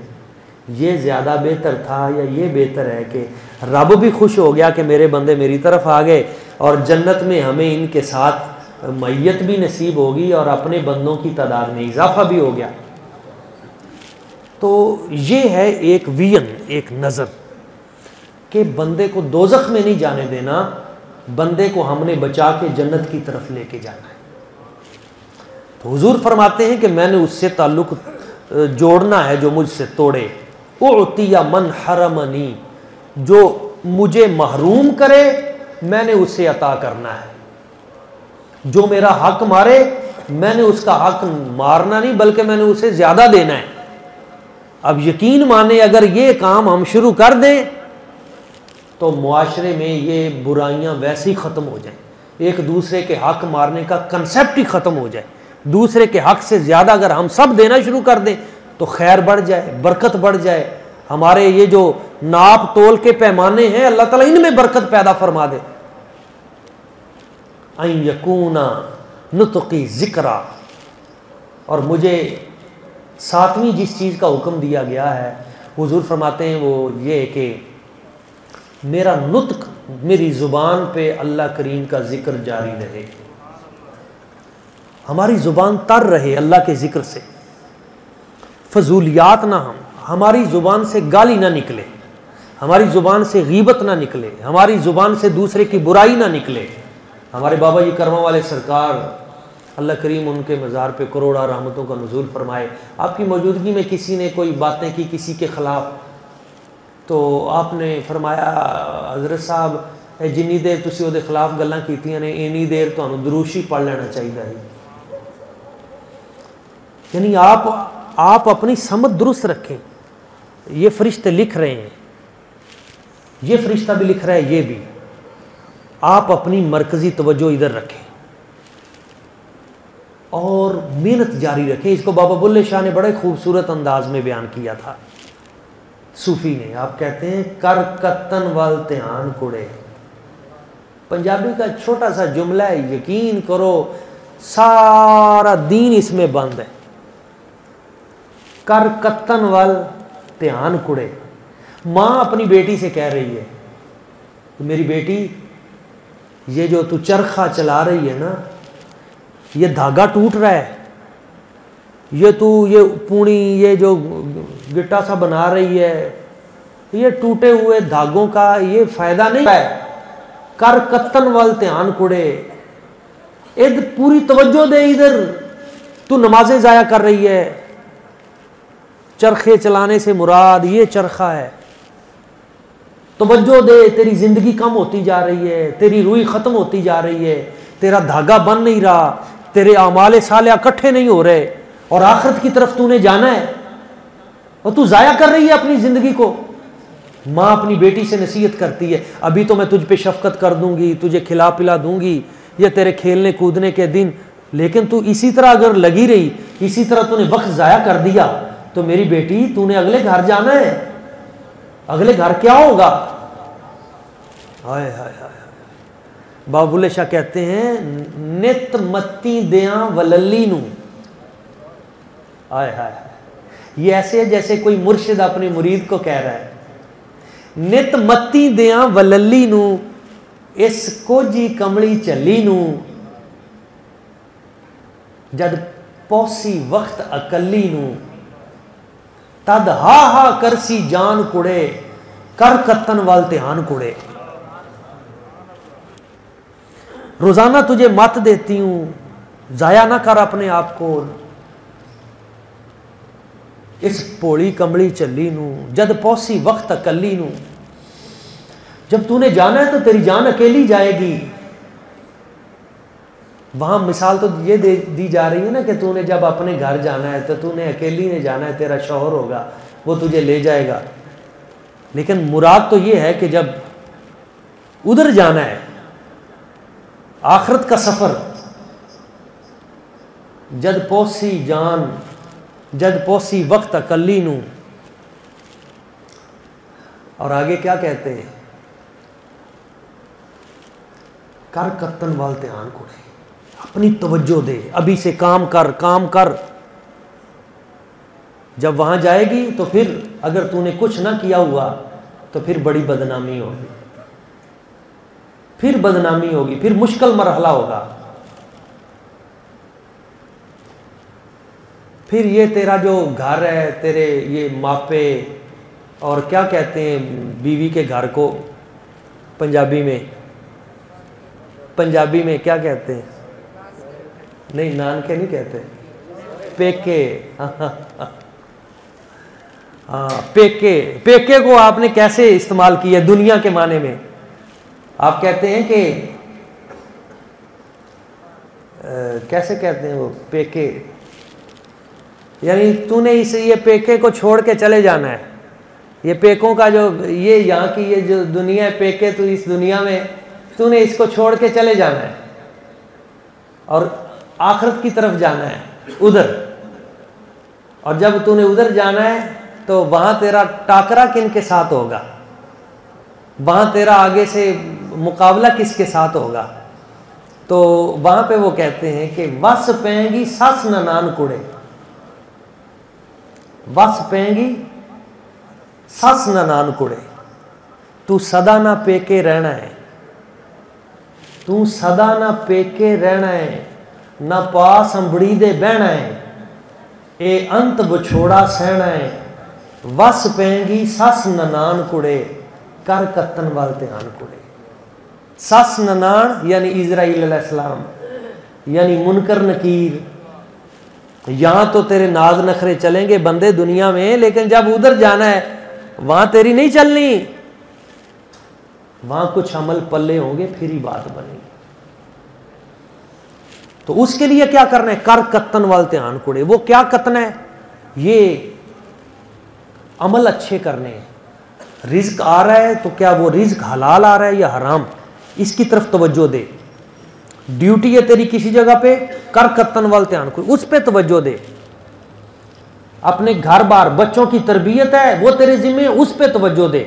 یہ زیادہ بہتر تھا یا یہ بہتر ہے کہ رب بھی خوش ہو گیا کہ میرے بندے میری طرف آ گئے اور جنت میں ہمیں ان کے ساتھ معیت بھی نصیب ہوگی اور اپنے بندوں کی تعداد میں اضافہ بھی ہو گیا۔ تو یہ ہے ایک ویژن، ایک نظر کہ بندے کو دوزخ میں نہیں جانے دینا، بندے کو ہم نے بچا کے جنت کی طرف لے کے جانا ہے۔ تو حضور فرماتے ہیں کہ میں نے اس سے تعلق جوڑنا ہے جو مجھ سے توڑے، اعطی من حرمنی، جو مجھے محروم کرے میں نے اسے عطا کرنا ہے، جو میرا حق مارے میں نے اس کا حق مارنا نہیں بلکہ میں نے اسے زیادہ دینا ہے۔ اب یقین مانے اگر یہ کام ہم شروع کر دیں تو معاشرے میں یہ برائیاں ویسے ہی ختم ہو جائیں، ایک دوسرے کے حق مارنے کا کنسیپٹ ہی ختم ہو جائے، دوسرے کے حق سے زیادہ اگر ہم سب دینا شروع کر دیں تو خیر بڑھ جائے، برکت بڑھ جائے، ہمارے یہ جو ناپ تول کے پیمانے ہیں اللہ تعالیٰ ان میں برکت پیدا فرما دے۔ ان یکونا نطقی ذکرا، اور مجھے ساتویں جس چیز کا حکم دیا گیا ہے حضور فرماتے ہیں وہ یہ کہ میرا نطق، میری زبان پہ اللہ کریم کا ذکر جاری رہے، ہماری زبان تر رہے اللہ کے ذکر سے، فضولیات نہ ہماری زبان سے گالی نہ نکلے، ہماری زبان سے غیبت نہ نکلے، ہماری زبان سے دوسرے کی برائی نہ نکلے۔ ہمارے بابا جی کرما والے سرکار، اللہ کریم ان کے مزار پہ کروڑا رحمتوں کا نزول فرمائے، آپ کی موجودگی میں کسی نے کوئی باتیں کی کسی کے خلاف، تو آپ نے فرمایا حضرت صاحب جنی دیر تسی وہ خلاف گلاں کیتیاں نے اینی دیر تانوں دروشی پڑھ لینا چاہیے ہے۔ یعنی آپ اپنی سمجھ درست رکھیں۔ یہ فرشتے لکھ رہے ہیں، یہ فرشتہ بھی لکھ رہا ہے، یہ بھی، آپ اپنی مرکزی توجہ ادھر رکھیں اور محنت جاری رکھیں۔ اس کو بابا بلے شاہ نے بڑے خوبصورت انداز میں بیان کیا تھا، صوفی نے۔ آپ کہتے ہیں کر کتن وال دھیان کڑے، پنجابی کا چھوٹا سا جملہ ہے، یقین کرو سارا دین اس میں بند ہے۔ کر کتن وال دھیان کڑے، ماں اپنی بیٹی سے کہہ رہی ہے کہ میری بیٹی یہ جو تو چرخہ چلا رہی ہے نا، یہ دھاگا ٹوٹ رہا ہے، یہ پونی یہ جو گٹا سا بنا رہی ہے، یہ ٹوٹے ہوئے دھاگوں کا یہ فائدہ نہیں ہے۔ کر کتن وال دھیان کڑے، ادھر پوری توجہ دے، ادھر تو نمازیں ضائع کر رہی ہے۔ چرخے چلانے سے مراد یہ چرخہ ہے، توجہ دے، تیری زندگی کم ہوتی جا رہی ہے، تیری روئی ختم ہوتی جا رہی ہے، تیرا دھاگا بن نہیں رہا، تیرے اعمال صالحہ اکٹھے نہیں ہو رہے، اور آخرت کی طرف تو نے جانا ہے اور تو ضائع کر رہی ہے اپنی زندگی کو۔ ماں اپنی بیٹی سے نصیحت کرتی ہے، ابھی تو میں تجھ پہ شفقت کر دوں گی، تجھے کھلا پلا دوں گی، یہ تیرے کھیلنے کودنے کے دن، لیکن تو اسی طرح اگر لگی رہی، اسی طرح تو نے وقت ضائع کر دیا، تو میری بیٹی تو نے اگلے گھر جانا ہے، اگلے گھر کیا ہوگا؟ ہائے ہائے ہائے۔ بابا بلے شاہ کہتے ہیں نت متی دیاں وللی نو، ہائے ہائے، یہ ایسے ہے جیسے کوئی مرشد اپنے مرید کو کہہ رہا ہے، نت متی دیاں وللی نو، اس کو جی کملی چلی نو، جد پوسی وقت اکلی نو، تد ہا ہا کرسی جان کڑے، کر کتن وال دھیان کڑے۔ روزانہ تجھے مت دیتی ہوں، ضائع نہ کر اپنے آپ کو، اس پوڑی کمڑی چلی نو، جد پوسی وقت اکلی نو، جب تو نے جانا ہے تو تیری جان اکیلی جائے گی۔ وہاں مثال تو یہ دی جا رہی ہے نا کہ تو نے جب اپنے گھر جانا ہے تو نے اکیلی نے جانا ہے، تیرا شوہر ہوگا وہ تجھے لے جائے گا، لیکن مراد تو یہ ہے کہ جب ادھر جانا ہے، آخرت کا سفر، جد پوسی جان، جد پوسی وقت اکلی نو، اور آگے کیا کہتے ہیں؟ کر کتن وال دھیان کڑے، اپنی توجہ دے، ابھی سے کام کر۔ جب وہاں جائے گی تو پھر اگر تو نے کچھ نہ کیا ہوا تو پھر بڑی بدنامی ہوگی، پھر بدنامی ہوگی، پھر مشکل مرحلہ ہوگا، پھر یہ تیرا جو گھر ہے، تیرے یہ ماپے، اور کیا کہتے ہیں بیوی کے گھر کو پنجابی میں کیا کہتے ہیں؟ نہیں، نان کے نہیں کہتے، پیکے۔ ہاں، پیکے کو آپ نے کیسے استعمال کیا دنیا کے معنی میں؟ آپ کہتے ہیں کہ کیسے کہتے ہیں وہ پیکے، یعنی تو نے یہ پیکے کو چھوڑ کے چلے جانا ہے، یہ پیکوں کا جو یہ یہاں کی یہ جو دنیا ہے پیکے، تو اس دنیا میں تو نے اس کو چھوڑ کے چلے جانا ہے اور آخرت کی طرف جانا ہے ادھر، اور جب تو نے ادھر جانا ہے تو وہاں تیرا ٹاکرا کن کے ساتھ ہوگا، وہاں تیرا آگے سے مقابلہ کس کے ساتھ ہوگا؟ تو وہاں پہ وہ کہتے ہیں کہ وس پیں گی سس نہ نان کڑے، وس پیں گی سس نہ نان کڑے، تو صدا نہ پیکے رہنا ہے، تو صدا نہ پیکے رہنا ہے، نہ پاس امبڑی دے بہنا ہے، اے انت بچھوڑا سہنا ہے، وس پیں گی سس نہ نان کڑے، کر کتن وال دھیان کوڑے. سس ننان یعنی اسرائیل علیہ السلام یعنی منکر نکیر. یہاں تو تیرے ناز نخرے چلیں گے بندے دنیا میں، لیکن جب ادھر جانا ہے وہاں تیری نہیں چلنی. وہاں کچھ عمل پلے ہوں گے پھر ہی بات بنے گی. تو اس کے لیے کیا کرنا ہے؟ کر کتن وال دھیان کوڑے. وہ کیا کتنا ہے؟ یہ عمل اچھے کرنے ہیں. رزق آ رہا ہے تو کیا وہ رزق حلال آ رہا ہے یا حرام، اس کی طرف توجہ دے. ڈیوٹی ہے تیری کسی جگہ پہ، کر کتن وال دھیان کوڑے، اس پہ توجہ دے. اپنے گھر بار بچوں کی تربیت ہے وہ تیرے ذمہ، اس پہ توجہ دے.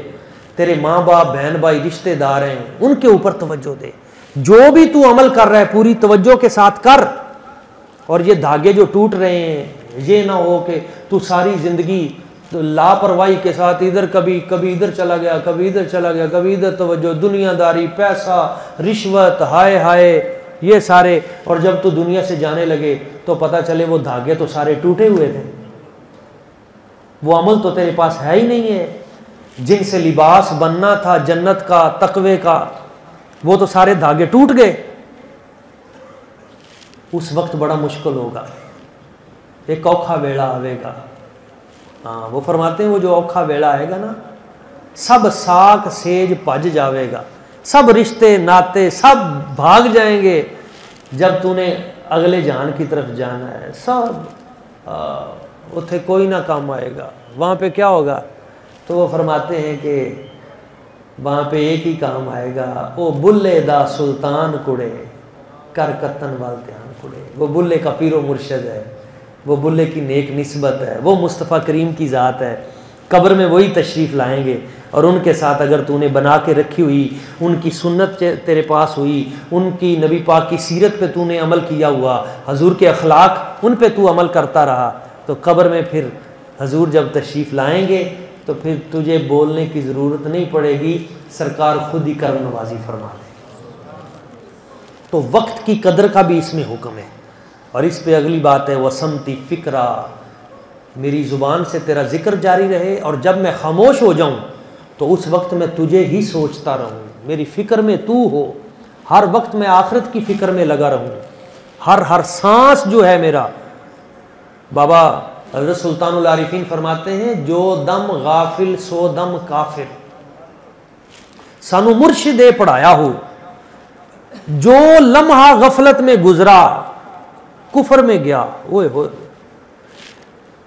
تیرے ماں باپ بہن بھائی رشتہ دار ہیں ان کے اوپر توجہ دے. جو بھی تو عمل کر رہا ہے پوری توجہ کے ساتھ کر. اور یہ دھاگے جو ٹوٹ رہے ہیں یہ نہ ہو کہ تو ساری زندگی لاپرواہی کے ساتھ ادھر کبھی ادھر چلا گیا، کبھی ادھر چلا گیا، کبھی ادھر توجہ، دنیا داری، پیسہ، رشوت، ہائے ہائے یہ سارے. اور جب تو دنیا سے جانے لگے تو پتہ چلے وہ دھاگے تو سارے ٹوٹے ہوئے تھے. وہ عمل تو تیرے پاس ہے ہی نہیں ہے جن سے لباس بننا تھا جنت کا، تقوی کا. وہ تو سارے دھاگے ٹوٹ گئے. اس وقت بڑا مشکل ہوگا. ایک اوکھا ویڑا آئے گا. ہاں وہ فرماتے ہیں وہ جو اوکھا ویڑا آئے گا نا، سب ساک سیج بھج جاوے گا، سب رشتے ناتے سب بھاگ جائیں گے. جب تو نے اگلے جہان کی طرف جانا ہے سب اتھے کوئی نہ کام آئے گا. وہاں پہ کیا ہوگا؟ تو وہ فرماتے ہیں کہ وہاں پہ ایک ہی کام آئے گا، او بلے دا سلطان کڑے کر کتن وال دھیان کڑے. وہ بلے کا پیر و مرشد ہے، وہ بلے کی نیک نسبت ہے، وہ مصطفیٰ کریم کی ذات ہے. قبر میں وہی تشریف لائیں گے اور ان کے ساتھ اگر تو نے بنا کے رکھی ہوئی، ان کی سنت تیرے پاس ہوئی، ان کی نبی پاک کی سیرت پہ تو نے عمل کیا ہوا، حضور کے اخلاق ان پہ تو عمل کرتا رہا، تو قبر میں پھر حضور جب تشریف لائیں گے تو پھر تجھے بولنے کی ضرورت نہیں پڑے گی، سرکار خود ہی کرم نوازی فرما دیں. تو وقت کی قدر کا بھی اس میں حکم ہے. اور اس پہ اگلی بات ہے وسمتی فکرا، میری زبان سے تیرا ذکر جاری رہے اور جب میں خاموش ہو جاؤں تو اس وقت میں تجھے ہی سوچتا رہوں، میری فکر میں تو ہو. ہر وقت میں آخرت کی فکر میں لگا رہوں. ہر سانس جو ہے میرا. بابا حضرت سلطان العارفین فرماتے ہیں جو دم غافل سو دم کافر. سانو مرشد پڑھایا ہو جو لمحہ غفلت میں گزرا کفر میں گیا. اوئے ہوئے،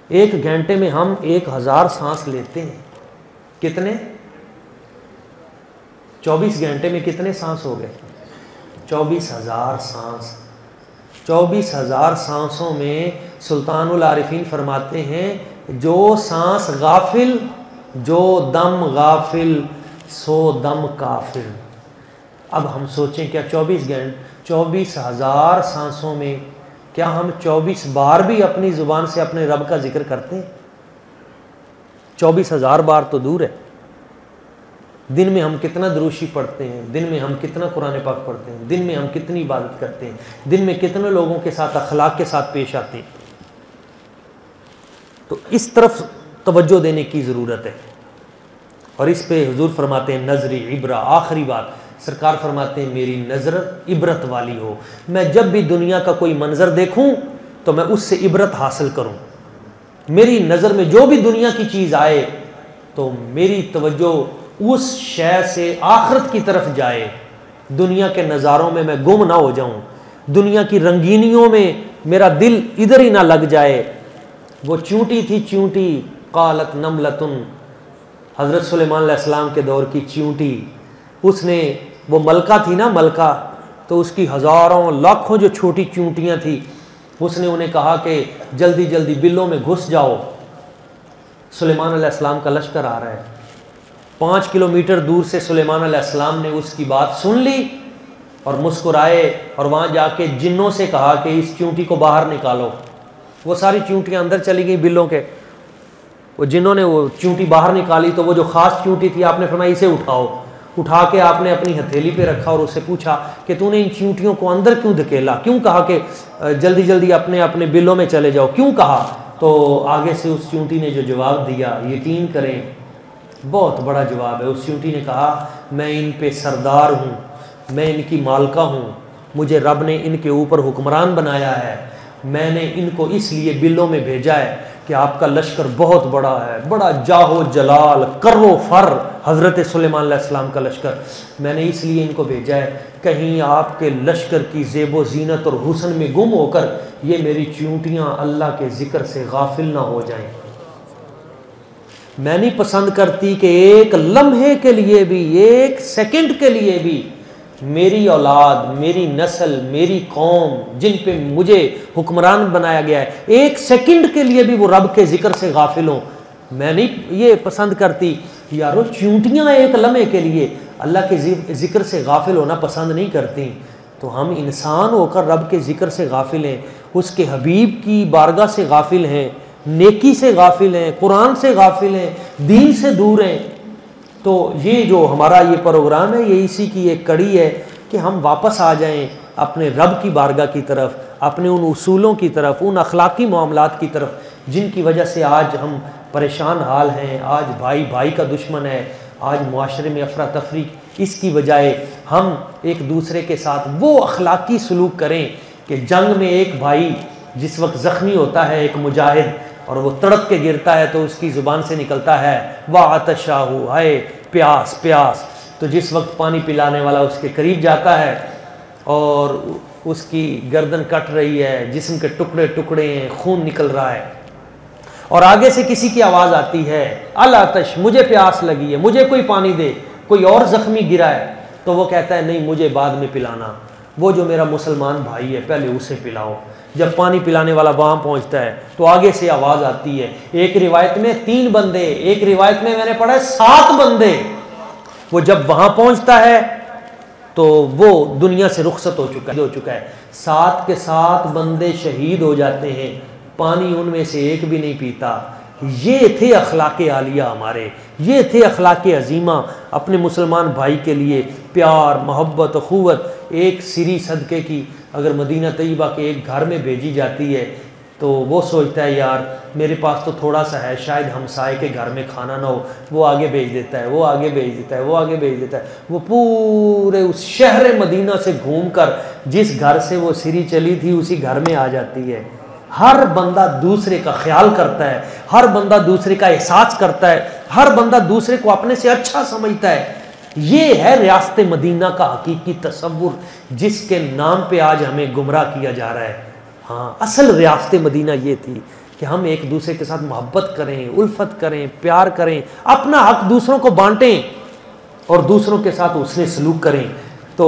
ایک گھنٹے میں ہم 1000 سانس لیتے ہیں. کتنے؟ 24 گھنٹے میں کتنے سانس ہو گئے؟ 24,000 سانس. 24,000 سانسوں میں سلطان العارفین فرماتے ہیں جو سانس غافل، جو دم غافل سو دم کافر. اب ہم سوچیں کیا 24,000 سانسوں میں کیا ہم 24 بار بھی اپنی زبان سے اپنے رب کا ذکر کرتے ہیں؟ 24,000 بار تو دور ہے. دن میں ہم کتنا دروشی پڑھتے ہیں، دن میں ہم کتنا قرآن پاک پڑھتے ہیں، دن میں ہم کتنی عبادت کرتے ہیں، دن میں کتنے لوگوں کے ساتھ اخلاق کے ساتھ پیش آتے ہیں. تو اس طرف توجہ دینے کی ضرورت ہے. اور اس پہ حضور فرماتے ہیں نظری عبرہ. آخری بات سرکار فرماتے ہیں میری نظر عبرت والی ہو. میں جب بھی دنیا کا کوئی منظر دیکھوں تو میں اس سے عبرت حاصل کروں. میری نظر میں جو بھی دنیا کی چیز آئے تو میری توجہ اس شے سے آخرت کی طرف جائے. دنیا کے نظاروں میں گم نہ ہو جاؤں، دنیا کی رنگینیوں میں میرا دل ادھر ہی نہ لگ جائے. وہ چونٹی تھی چونٹی، قالت نملتن، حضرت سلیمان علیہ السلام کے دور کی چونٹی. اس نے وہ ملکہ تھی نا، ملکہ، تو اس کی ہزاروں لاکھوں جو چھوٹی چونٹیاں تھیں، اس نے انہیں کہا کہ جلدی جلدی بلوں میں گھس جاؤ، سلیمان علیہ السلام کا لشکر آ رہا ہے. 5 کلومیٹر دور سے سلیمان علیہ السلام نے اس کی بات سن لی اور مسکرائے اور وہاں جا کے جنوں سے کہا کہ اس چونٹی کو باہر نکالو. وہ ساری چونٹیاں اندر چلی گئیں بلوں کے. وہ جنوں نے وہ چونٹی باہر نکالی تو وہ جو خاص چونٹی تھی آپ نے فرمایا اسے اٹھاؤ. اٹھا کے آپ نے اپنی ہتھیلی پہ رکھا اور اس سے پوچھا کہ تو نے ان چونٹیوں کو اندر کیوں دھکیلا، کیوں کہا کہ جلدی جلدی اپنے اپنے بلوں میں چلے جاؤ، کیوں کہا؟ تو آگے سے اس چونٹی نے جو جواب دیا، یقین کریں بہت بڑا جواب ہے۔ اس چیونٹی نے کہا میں ان پہ سردار ہوں، میں ان کی مالکہ ہوں، مجھے رب نے ان کے اوپر حکمران بنایا ہے، میں نے ان کو اس لیے بلوں میں بھیجا ہے کہ آپ کا لشکر بہت بڑا ہے، بڑا جاہ و جلال کر و فر حضرت سلیمان علیہ السلام کا لشکر، میں نے اس لیے ان کو بھیجا ہے کہیں آپ کے لشکر کی زیب و زینت اور حسن میں گم ہو کر یہ میری چیونٹیاں اللہ کے ذکر سے غافل نہ ہو جائیں۔ میں نہیں پسند کرتی کہ ایک لمحے کے لیے بھی، ایک سیکنڈ کے لیے بھی میری اولاد، میری نسل، میری قوم جن پہ مجھے حکمران بنایا گیا ہے، ایک سیکنڈ کے لیے بھی وہ رب کے ذکر سے غافل ہوں۔ میں نہیں یہ پسند کرتی یارو، چیونٹیاں ایک لمحے کے لیے اللہ کے ذکر سے غافل ہونا پسند نہیں کرتی، تو ہم انسان ہو کر رب کے ذکر سے غافل ہیں، اس کے حبیب کی بارگاہ سے غافل ہیں، نیکی سے غافل ہیں، قرآن سے غافل ہیں، دین سے دور ہیں۔ تو یہ جو ہمارا یہ پروگرام ہے یہ اسی کی ایک کڑی ہے کہ ہم واپس آ جائیں اپنے رب کی بارگاہ کی طرف، اپنے ان اصولوں کی طرف، ان اخلاقی معاملات کی طرف جن کی وجہ سے آج ہم پریشان حال ہیں، آج بھائی بھائی کا دشمن ہے، آج معاشرے میں افراتفری۔ اس کی بجائے ہم ایک دوسرے کے ساتھ وہ اخلاقی سلوک کریں کہ جنگ میں ایک بھائی جس وقت زخمی ہوتا ہے، ایک مجاہد، اور وہ تڑپ کے گرتا ہے تو اس کی زبان سے نکلتا ہے واہ عطشاہ، ہائے پیاس پیاس، تو جس وقت پانی پلانے والا اس کے قریب جاتا ہے اور اس کی گردن کٹ رہی ہے، جسم کے ٹکڑے ٹکڑے ہیں، خون نکل رہا ہے، اور آگے سے کسی کی آواز آتی ہے العطش، مجھے پیاس لگی ہے، مجھے کوئی پانی دے، کوئی اور زخمی گرا ہے، تو وہ کہتا ہے نہیں مجھے بعد میں پلانا، وہ جو میرا مسلمان بھائی ہے پہلے اسے پلاؤ۔ جب پانی پلانے والا وہاں پہنچتا ہے تو آگے سے آواز آتی ہے، ایک روایت میں 3 بندے، ایک روایت میں نے پڑھا ہے 7 بندے، وہ جب وہاں پہنچتا ہے تو وہ دنیا سے رخصت ہو چکا ہے، 7 کے 7 بندے شہید ہو جاتے ہیں، پانی ان میں سے ایک بھی نہیں پیتا۔ یہ تھے اخلاق عالیہ ہمارے، یہ تھے اخلاق عظیمہ اپنے مسلمان بھائی کے لیے، پیار، محبت، اخوت۔ ایک سری صدقے کی اگر مدینہ طیبہ کے ایک گھر میں بھیجی جاتی ہے تو وہ سوچتا ہے یار میرے پاس تو تھوڑا سا ہے، شاید ہمسائے کے گھر میں کھانا نہ ہو، وہ آگے بھیج دیتا ہے، وہ آگے بھیج دیتا ہے، وہ آگے بھیج دیتا ہے، وہ پورے اس شہر مدینہ سے گھوم کر جس گھر سے وہ سری چلی تھی اسی گھر میں آ جاتی ہے۔ ہر بندہ دوسرے کا خیال کرتا ہے، ہر بندہ دوسرے کا احساس کرتا ہے، ہر بندہ دوسرے کو اپنے سے اچھا سمجھتا ہے۔ یہ ہے ریاست مدینہ کا حقیقی تصور جس کے نام پہ آج ہمیں گمراہ کیا جا رہا ہے۔ ہاں، اصل ریاست مدینہ یہ تھی کہ ہم ایک دوسرے کے ساتھ محبت کریں، الفت کریں، پیار کریں، اپنا حق دوسروں کو بانٹیں اور دوسروں کے ساتھ حسن سلوک کریں۔ تو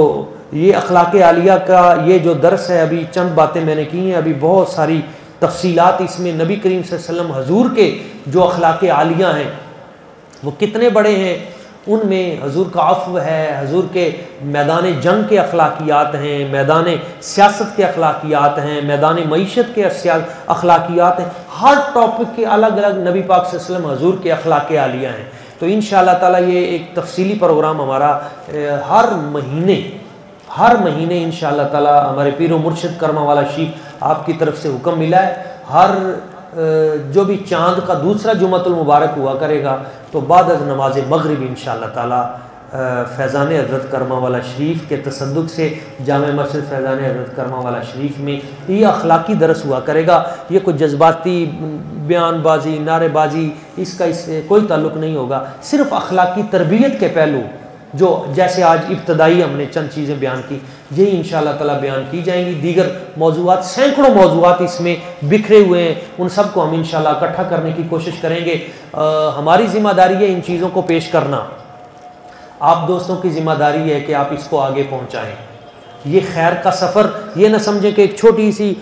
یہ اخلاق عالیہ کا یہ جو درس ہے، ابھی چند باتیں میں نے کی ہیں، ابھی بہت ساری تفصیلات اس میں نبی کریم صلی اللہ علیہ وسلم حضور کے جو اخلاق عالیہ ہیں وہ کتنے بڑے ہیں، ان میں حضور کا عفو ہے، حضور کے میدان جنگ کے اخلاقیات ہیں، میدان سیاست کے اخلاقیات ہیں، میدان معیشت کے اخلاقیات ہیں، ہر ٹاپک کے الگ الگ نبی پاک صلی اللہ علیہ وسلم حضور کے اخلاق عالیہ ہیں۔ تو انشاءاللہ تعالیٰ یہ ایک تفصیلی پروگرام ہمارا ہر مہینے انشاءاللہ تعالیٰ ہمارے پیر و مرشد کرما والا شیخ آپ کی طرف سے حکم ملا ہے، ہر جو بھی چاند کا دوسرا جمعۃ المبارک ہوا کرے گا تو بعد از نماز مغرب انشاءاللہ تعالیٰ فیضان حضرت کرما والا شریف کے تصدق سے جامع مسجد فیضان حضرت کرما والا شریف میں یہ اخلاقی درس ہوا کرے گا۔ یہ کوئی جذباتی بیان بازی، نعرے بازی، اس سے کوئی تعلق نہیں ہوگا، صرف اخلاقی تربیت کے پہلو جو جیسے آج ابتدائی ہم نے چند چیزیں بیان کی یہی انشاءاللہ تعالیٰ بیان کی جائیں گی۔ دیگر موضوعات، سینکڑوں موضوعات اس میں بکھرے ہوئے ہیں، ان سب کو ہم انشاءاللہ اکٹھا کرنے کی کوشش کریں گے۔ ہماری ذمہ داری ہے ان چیزوں کو پیش کرنا، آپ دوستوں کی ذمہ داری ہے کہ آپ اس کو آگے پہنچائیں۔ یہ خیر کا سفر یہ نہ سمجھیں کہ ایک چھوٹی سی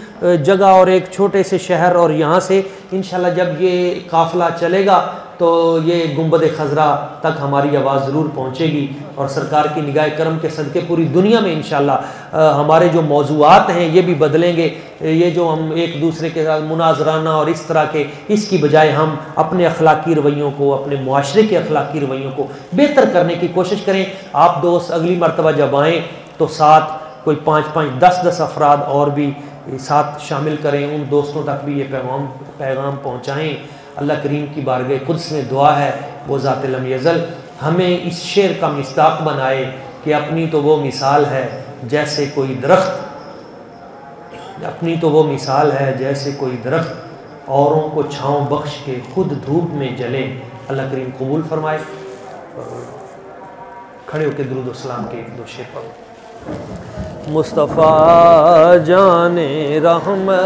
جگہ اور ایک چھوٹے سے شہر اور یہاں سے انشاءاللہ جب یہ قافلہ چلے گا تو یہ گنبد خضرا تک ہماری آواز ضرور پہنچے گی، اور سرکار کی نگاہ کرم کے صدقے پوری دنیا میں انشاءاللہ ہمارے جو موضوعات ہیں یہ بھی بدلیں گے۔ یہ جو ہم ایک دوسرے کے ساتھ مناظرانہ اور اس طرح کے، اس کی بجائے ہم اپنے اخلاقی رویوں کو، اپنے معاشرے کے اخلاقی رویوں کو بہتر کرنے کی کوشش کریں۔ آپ دوست اگلی مرتبہ جب آئیں تو ساتھ کوئی 5-5 10-10 افراد اور بھی ساتھ شامل کریں، ان دوستوں تک بھی یہ پیغام پہنچائیں۔ اللہ کریم کی بارگاہ قدس میں دعا ہے وہ ذات لم یزل ہمیں اس شعر کا مصداق بنائے کہ اپنی تو وہ مثال ہے جیسے کوئی درخت، اپنی تو وہ مثال ہے جیسے کوئی درخت، اوروں کو چھاؤں بخش کے خود دھوپ میں جلے۔ اللہ کریم قبول فرمائے۔ کھڑے ہو کے درود و سلام کے ایک دو شعر پڑھو۔ مصطفیٰ جان رحمت